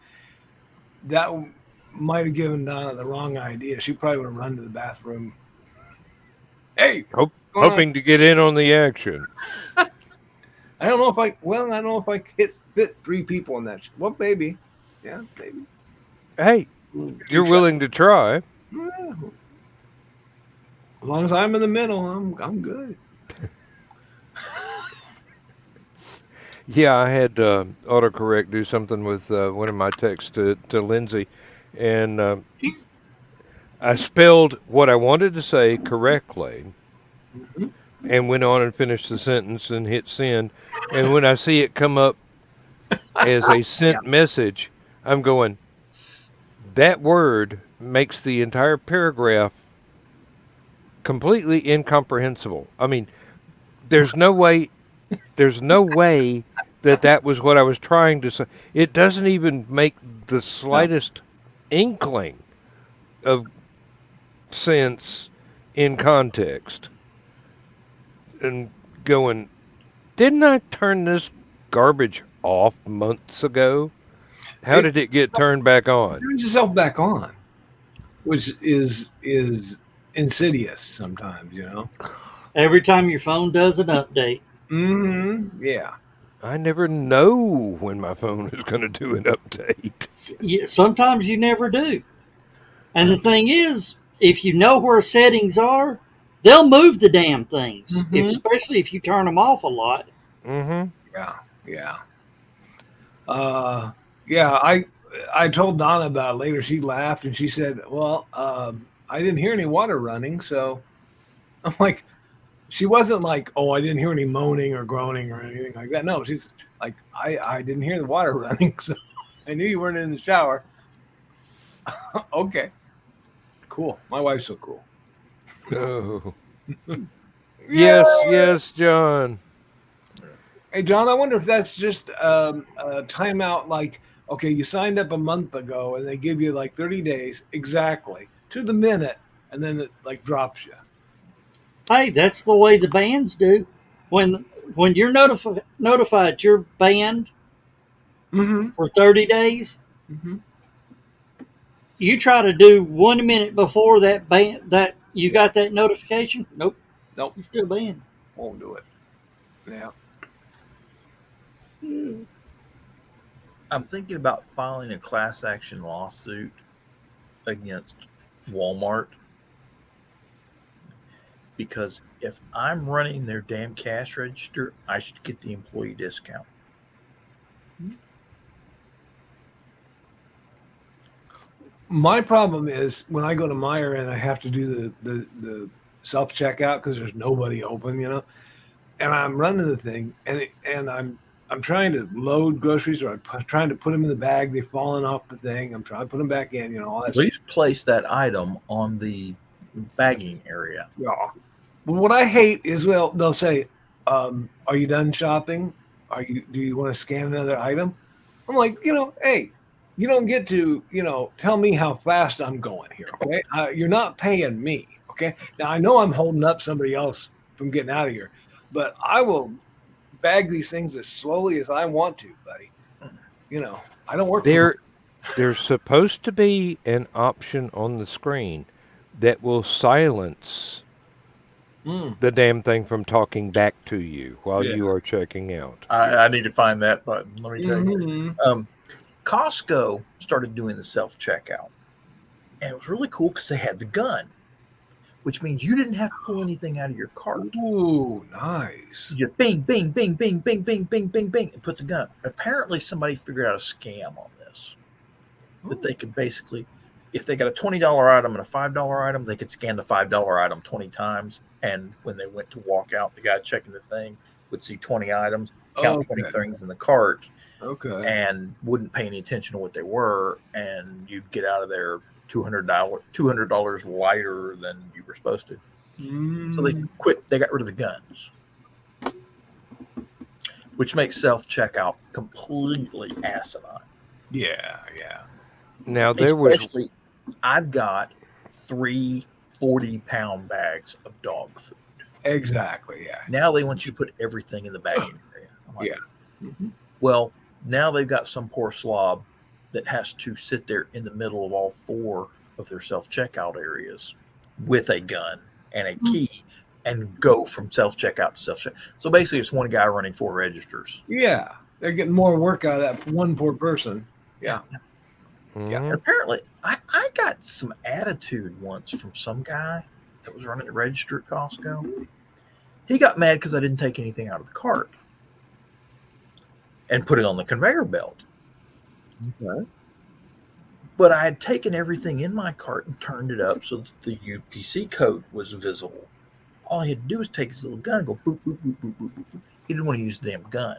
that might have given Donna the wrong idea. She probably would have run to the bathroom. Hey, Hoping to get in on the action. I don't know if I fit 3 people in that. Well, maybe. Yeah, maybe. Hey, you're willing to try. Yeah. As long as I'm in the middle, I'm good. Yeah, I had autocorrect do something with one of my texts to Lindsay, and I spelled what I wanted to say correctly, and went on and finished the sentence and hit send. And when I see it come up as a sent message, I'm going, that word makes the entire paragraph completely incomprehensible. I mean, there's no way that was what I was trying to say. It doesn't even make the slightest inkling of sense in context. And going, didn't I turn this garbage off months ago? How did it get turned back on? Turn yourself back on, which is insidious sometimes, Every time your phone does an update. Mm-hmm. Yeah. I never know when my phone is going to do an update. Sometimes you never do. And the thing is, if you know where settings are, they'll move the damn things, especially if you turn them off a lot. Mm-hmm. Yeah. Yeah, I told Donna about it later. She laughed and she said, "Well, I didn't hear any water running." So I'm like, she wasn't like, "Oh, I didn't hear any moaning or groaning or anything like that." No, she's like, I didn't hear the water running, so I knew you weren't in the shower. Okay, cool. My wife's so cool. Oh. Yeah. Yes, John. Hey, John, I wonder if that's just a timeout. Like, okay, you signed up a month ago, and they give you like 30 days exactly to the minute, and then it like drops you. Hey, that's the way the bands do. When you're notified you're banned Mm-hmm. for 30 days, Mm-hmm. you try to do 1 minute before that you got that notification. Nope, Nope, you're still banned. won't do it. Yeah. I'm thinking about filing a class action lawsuit against Walmart because if I'm running their damn cash register, I should get the employee discount. My problem is when I go to Meijer and I have to do the self checkout because there's nobody open, and I'm running the thing and I'm trying to load groceries or I'm trying to put them in the bag. They've fallen off the thing. I'm trying to put them back in, all that Please place that item on the bagging area. Yeah. But what I hate is, well, they'll say, "Are you done shopping? Do you want to scan another item?" I'm like, hey, you don't get to, tell me how fast I'm going here. Okay, you're not paying me. Okay, now I know I'm holding up somebody else from getting out of here, but I will bag these things as slowly as I want to, buddy. I don't work for There's supposed to be an option on the screen that will silence the damn thing from talking back to you while you are checking out. I need to find that button. Let me tell you. Mhm. Costco started doing the self checkout, and it was really cool because they had the gun, which means you didn't have to pull anything out of your cart. Ooh, nice. You just bing, bing, bing, bing, bing, bing, bing, bing, bing, and put the gun. Apparently, somebody figured out a scam on this that they could basically, if they got a $20 item and a $5 item, they could scan the $5 item 20 times. And when they went to walk out, the guy checking the thing would see 20 items, count 20 things in the cart, and wouldn't pay any attention to what they were. And you'd get out of there $200 lighter than you were supposed to. So they quit. They got rid of the guns, which makes self-checkout completely asinine. Yeah. Now there was Especially, I've got 3 40-pound bags of dog food. Exactly. Yeah. Now they want you to put everything in the bagging area. I'm like, Yeah. Well, now they've got some poor slob that has to sit there in the middle of all 4 of their self-checkout areas with a gun and a key and go from self-checkout to self-checkout. So basically, it's one guy running 4 registers. Yeah. They're getting more work out of that one poor person. Yeah. Yeah. And apparently, I got some attitude once from some guy that was running the register at Costco. He got mad because I didn't take anything out of the cart and put it on the conveyor belt. Okay. But I had taken everything in my cart and turned it up so that the UPC code was visible. All he had to do was take his little gun and go boop, boop, boop, boop, boop, boop, boop. He didn't want to use the damn gun.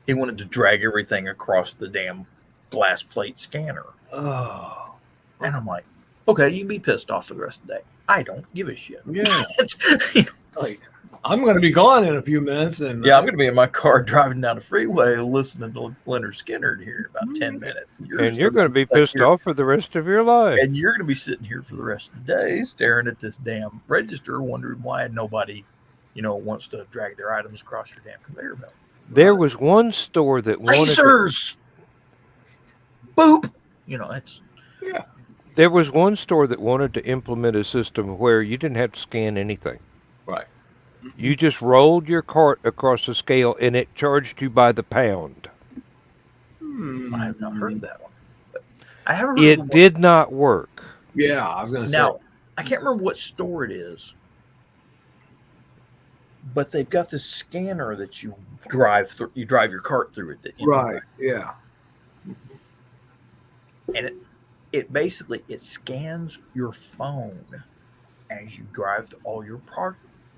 He wanted to drag everything across the damn glass plate scanner. Oh. And I'm like, okay, you can be pissed off for the rest of the day. I don't give a shit. Yeah. Like, I'm going to be gone in a few minutes. And yeah, I'm going to be in my car driving down the freeway listening to Leonard Skinner here in about 10 minutes. And you're going to be pissed off for the rest of your life. And you're going to be sitting here for the rest of the day staring at this damn register wondering why nobody, wants to drag their items across your damn conveyor belt. There was one store that wanted Lasers! Boop! It's... Yeah. There was one store that wanted to implement a system where you didn't have to scan anything. Right. You just rolled your cart across the scale and it charged you by the pound. I have not heard of that one. But I haven't. It did not work. Yeah, I was going to say. Now, I can't remember what store it is, but they've got this scanner that you drive through. You drive your cart through it. Right. Yeah. and it basically it scans your phone as you drive to all your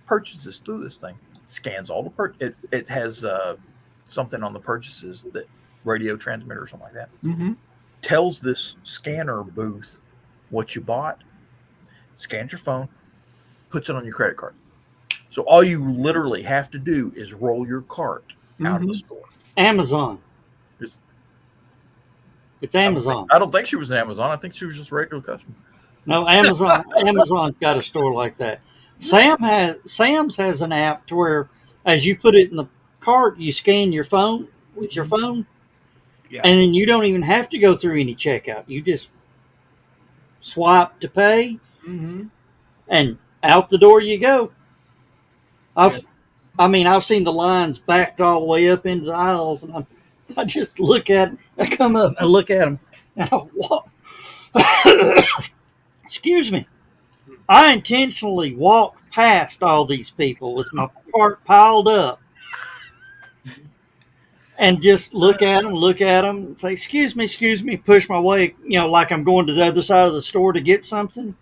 purchases through this thing. Scans all the it has something on the purchases that radio transmitter or something like that. Mm-hmm. Tells this scanner booth what you bought, scans your phone, puts it on your credit card. So all you literally have to do is roll your cart out of the store. Amazon. It's, It's Amazon. I don't think she was an Amazon. I think she was just a regular customer. No, Amazon. Amazon's got a store like that. Sam's has an app to where, as you put it in the cart, you scan your phone with your phone, Yeah. and then you don't even have to go through any checkout. You just swipe to pay, Mm-hmm. and out the door you go. I've seen the lines backed all the way up into the aisles, and I just look at it. I come up and look at them, and I walk. Excuse me. I intentionally walk past all these people with my cart piled up, and just look at them, and say, excuse me, push my way, like I'm going to the other side of the store to get something.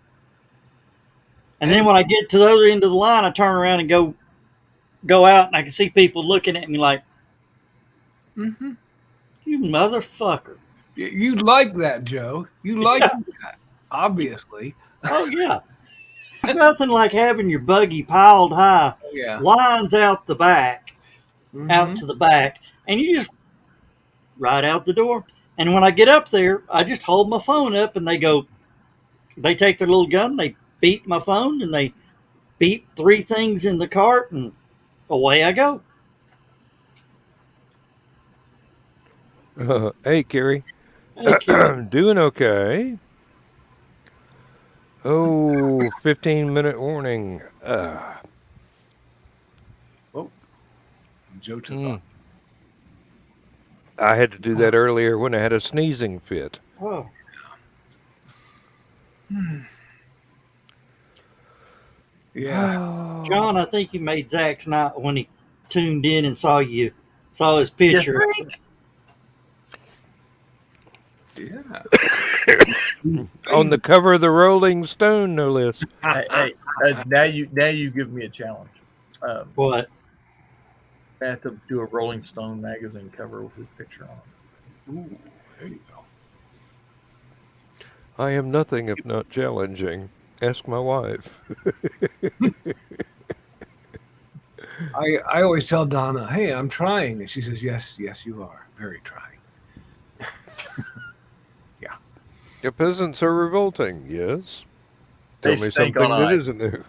And then when I get to the other end of the line, I turn around and go out, and I can see people looking at me like, Mm-hmm. you motherfucker. You like that, Joe. You like Yeah. that, obviously. Oh, yeah. It's nothing like having your buggy piled high, Yeah. lines out the back, Mm-hmm. out to the back, and you just ride out the door. And when I get up there, I just hold my phone up, and they take their little gun, they beat my phone, and they beat 3 things in the cart, and away I go. Hey, Carrie. Hey, kid. Doing okay. Oh, 15-minute warning. Joe took Mm. off. I had to do that earlier when I had a sneezing fit. Oh, Yeah. John, I think you made Zach's night when he tuned in and saw his picture. Yeah. On the cover of the Rolling Stone, no less. Hey, now you give me a challenge. What? I have to do a Rolling Stone magazine cover with his picture on it. Ooh, there you go. I am nothing if not challenging. Ask my wife. I always tell Donna, hey, I'm trying. And she says, yes, you are. Very trying. The peasants are revolting, yes. They Tell me stink something on that ice. isn't new.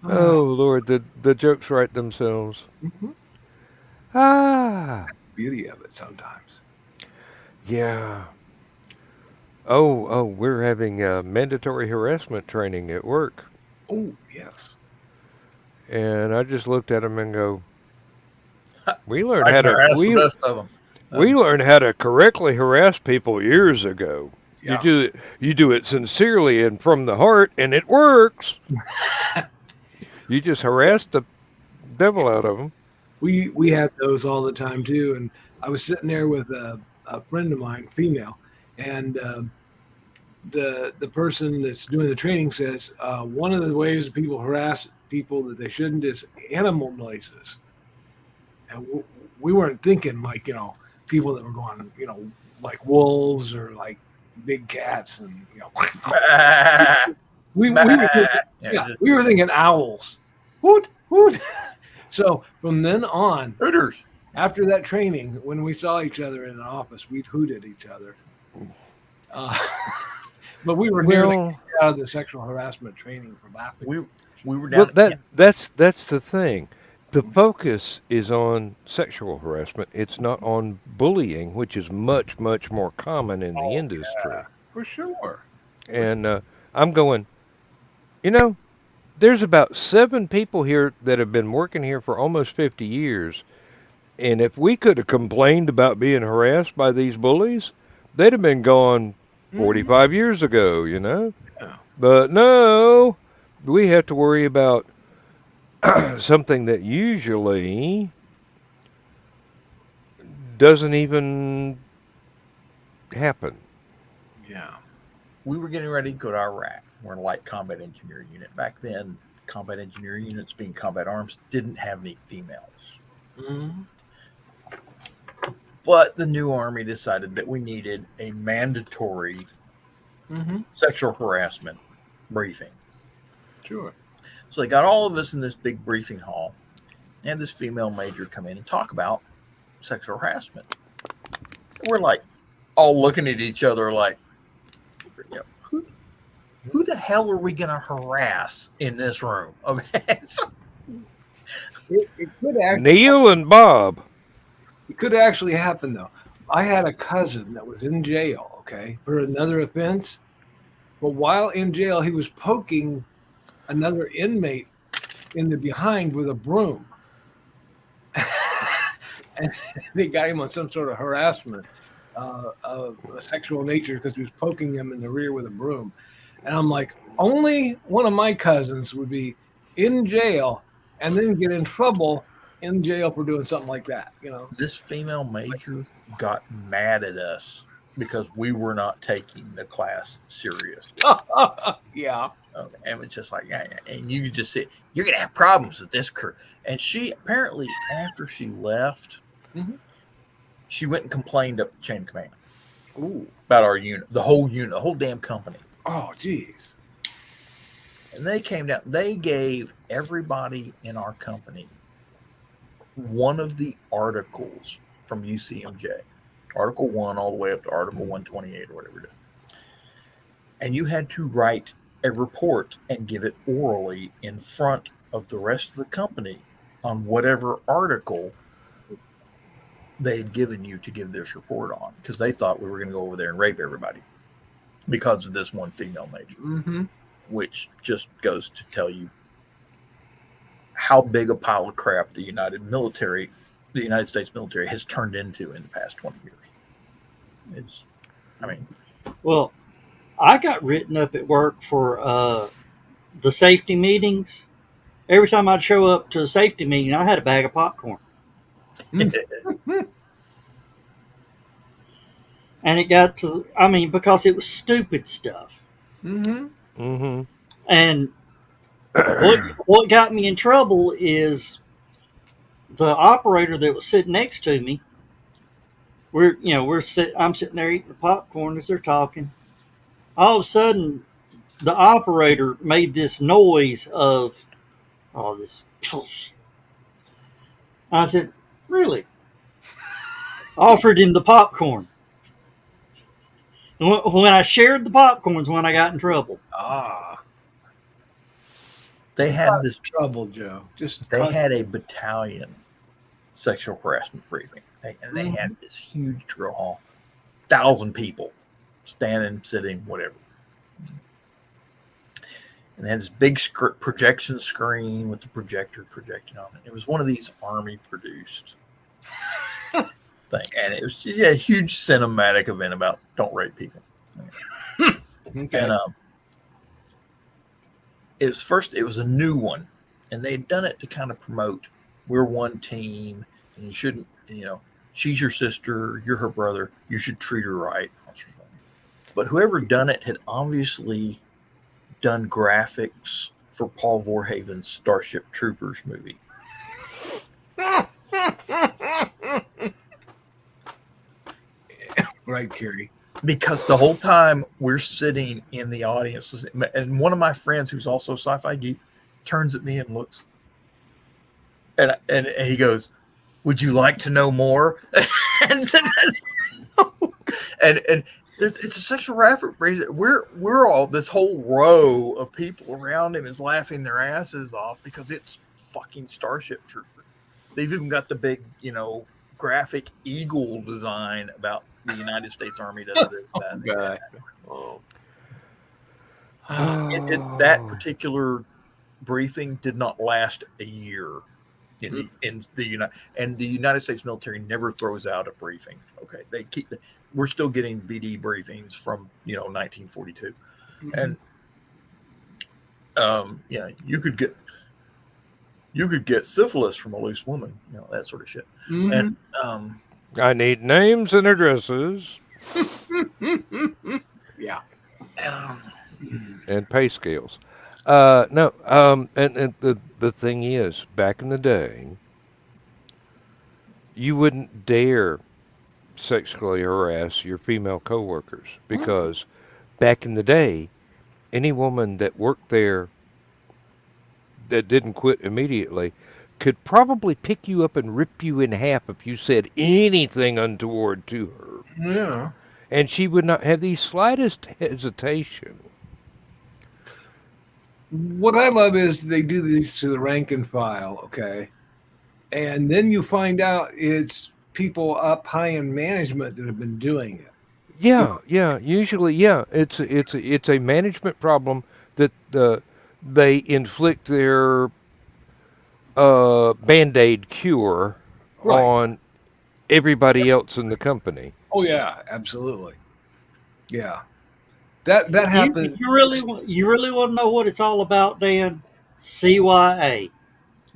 Oh, Lord, the jokes write themselves. Mhm. Ah, Beauty of it sometimes. yeah. Oh, we're having mandatory harassment training at work. Oh, yes. And I just looked at them and go, we learned I how can harass to the best of them. we learned how to correctly harass people years ago. Yeah. You do it sincerely and from the heart, and it works. You just harass the devil out of them. We had those all the time too, and I was sitting there with a friend of mine, female, and the person that's doing the training says one of the ways that people harass people that they shouldn't is animal noises, and we weren't thinking like people that were going like wolves or like big cats and we were thinking, we were thinking owls. Hoot, hoot. So from then on, Hooters. after that training, when we saw each other in an office, we'd hoot at each other. But we were nearly Well, kicked out of the sexual harassment training for laughing. We were down. well, that's the thing. The focus is on sexual harassment. It's not on bullying, which is much, much more common in the industry. For sure. And I'm going, there's about 7 people here that have been working here for almost 50 years. And if we could have complained about being harassed by these bullies, they'd have been gone 45 years ago, Yeah. But no, we have to worry about something that usually doesn't even happen. Yeah. We were getting ready to go to Iraq. We're in a light combat engineer unit. Back then, combat engineer units, being combat arms, didn't have any females. Mhm. But the new army decided that we needed a mandatory Mhm. sexual harassment briefing. Sure. So they got all of us in this big briefing hall, and this female major come in and talk about sexual harassment. We're like all looking at each other like, who the hell are we going to harass in this room? Okay. So, It Neil and Bob. could actually happen though. I had a cousin that was in jail, okay, for another offense. But while in jail, he was poking another inmate in the behind with a broom. And they got him on some sort of harassment of a sexual nature because he was poking him in the rear with a broom. And I'm like, only one of my cousins would be in jail and then get in trouble in jail for doing something like that, you know? this female major got mad at us because we were not taking the class serious. Yeah. And it's just like, yeah, and you just say, you're going to have problems with this crew. And she apparently, after she left, Mhm. she went and complained up the chain of command Ooh. about our unit, the whole damn company. Oh, geez. And they came down, they gave everybody in our company one of the articles from UCMJ, Article 1 all the way up to Article 128 or whatever it is. And you had to write a report and give it orally in front of the rest of the company on whatever article they had given you to give this report on, because they thought we were going to go over there and rape everybody because of this one female major, Mm-hmm. which just goes to tell you how big a pile of crap the United States military has turned into in the past 20 years. It's, I mean, Well, I got written up at work for the safety meetings. Every time I'd show up to a safety meeting, I had a bag of popcorn. And it got to, because it was stupid stuff. Mm-hmm. Mm-hmm. And what got me in trouble is the operator that was sitting next to me. I'm sitting there eating the popcorn as they're talking. All of a sudden, the operator made this noise of all this. I said, "Really?" Offered him the popcorn. When I shared the popcorns, when I got in trouble. Ah. they had this Trouble, Joe. Just they had a battalion sexual harassment briefing, and they had this huge drill hall, 1,000 people standing, sitting, whatever. And they had this big projection screen with the projector projecting on it. It was one of these army produced thing, and it was just a huge cinematic event about don't rape people. okay. And it was a new one, and they had done it to kind of promote we're one team, and you shouldn't, she's your sister, you're her brother, you should treat her right. But whoever done it had obviously done graphics for Paul Verhoeven's Starship Troopers movie. Right, Carrie. Because the whole time we're sitting in the audience, and one of my friends who's also a sci-fi geek turns at me and looks, and he goes, "Would you like to know more?" and it's a sexual reference. We're all, this whole row of people around him is laughing their asses off because it's fucking Starship Trooper. They've even got the big, graphic eagle design about the United States Army does this, that, and that. Oh. That particular briefing did not last a year in the United States military never throws out a briefing. Okay, we're still getting VD briefings from 1942, and you could get syphilis from a loose woman, that sort of shit. Mhm. And I need names and addresses Yeah. and pay scales. No, and the thing is, back in the day, you wouldn't dare sexually harass your female coworkers because back in the day, any woman that worked there that didn't quit immediately could probably pick you up and rip you in half if you said anything untoward to her. Yeah. And she would not have the slightest hesitation. What I love is they do these to the rank and file, okay? And then you find out it's people up high in management that have been doing it. Yeah, yeah. Usually, yeah. It's a management problem that they inflict their band-aid cure Right. on everybody else in the company. Oh yeah, absolutely. Yeah. That happened. You really want to know what it's all about, Dan? CYA.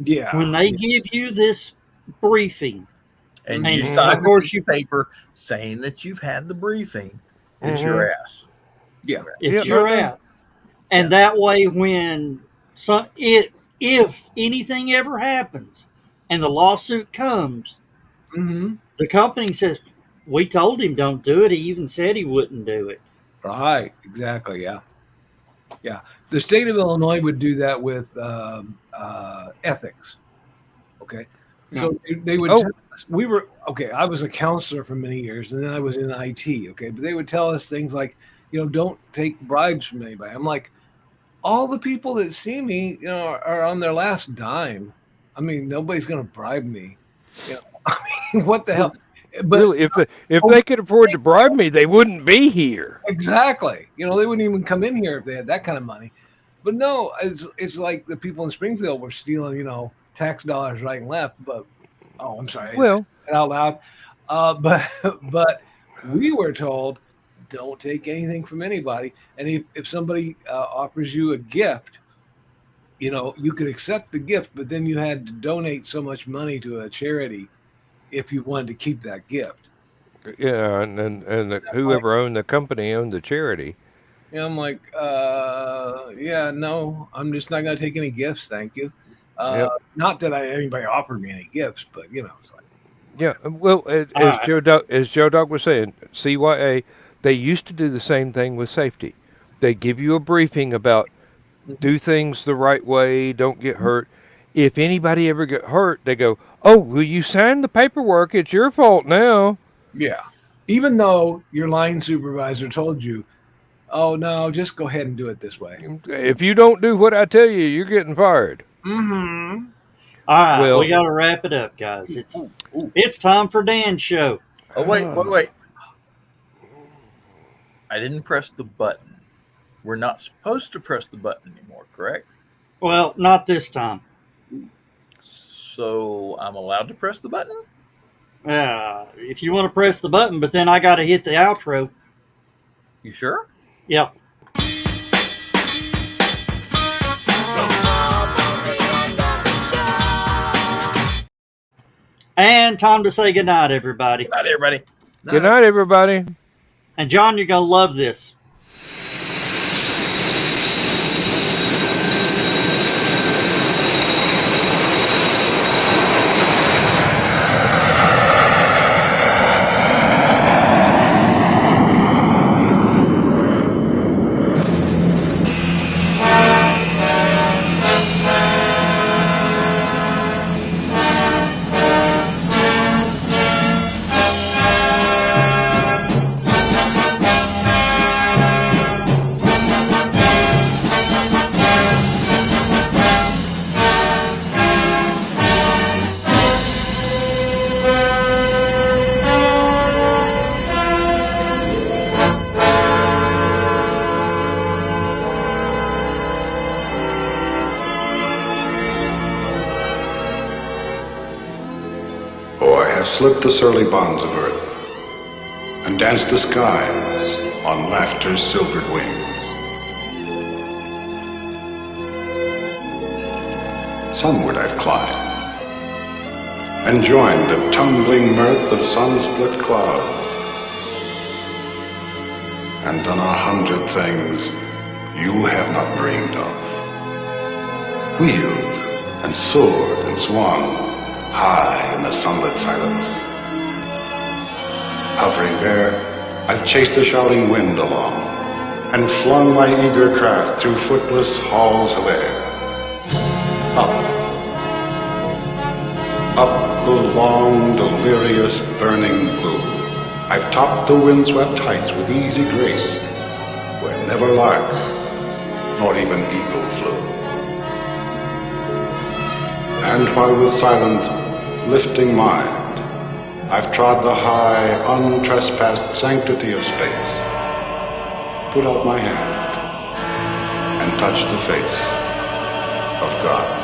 Yeah. When they give you this briefing, And And you of sign course the you- paper saying that you've had the briefing. It's your ass. Yeah. it's Yeah, your no, no. ass. And that way, when if anything ever happens and the lawsuit comes, Mm-hmm. the company says, "We told him don't do it. He even said he wouldn't do it." Right. Exactly. Yeah. Yeah. The state of Illinois would do that with ethics. Okay. So they would Oh. tell us, we were, okay, I was a counselor for many years and then I was in IT. Okay. But they would tell us things like, don't take bribes from anybody. I'm like, all the people that see me, are on their last dime. I mean, nobody's going to bribe me. I mean, what the hell? But Really, if they could afford to bribe me, they wouldn't be here. exactly, they wouldn't even come in here if they had that kind of money. But no, it's like the people in Springfield were stealing, tax dollars right and left. But I'm sorry, Well, out loud. But we were told, don't take anything from anybody. And if somebody offers you a gift, you could accept the gift, but then you had to donate so much money to a charity if you wanted to keep that gift. yeah, and whoever owned the company owned the charity. And I'm like, yeah, no, I'm just not going to take any gifts. Thank you. Yep. Not that anybody offered me any gifts, but it's like, Yeah, well, as right. Joe Dog was saying, CYA, they used to do the same thing with safety. They give you a briefing about do things the right way, don't get hurt. If anybody ever get hurt, they go, "Oh, well, you signed the paperwork. It's your fault now." yeah. Even though your line supervisor told you, oh, no, just go ahead and do it this way. If you don't do what I tell you, you're getting fired. Mm-hmm. All right, Well- we got to wrap it up, guys. It's time for Dan's show. Oh, wait. I didn't press the button. We're not supposed to press the button anymore, correct? Well, not this time. So I'm allowed to press the button? If you want to press the button, but then I got to hit the outro. You sure? Yep. And time to say goodnight, everybody. Not everybody. Good night, everybody. And John, you're going to love this. Slipped the surly bonds of earth and danced the skies on laughter's silvered wings. Sunward I've climbed, and joined the tumbling mirth of sun-split clouds, and done 100 things you have not dreamed of. Wheeled and soared and swung high in the sunlit silence. Hovering there, I've chased the shouting wind along and flung my eager craft through footless halls of air. Up the long, delirious, burning blue, I've topped the windswept heights with easy grace, where never lark nor even eagle flew. And while with silent, lifting mind, I've trod the high, untrespassed sanctity of space, put out my hand and touched the face of God.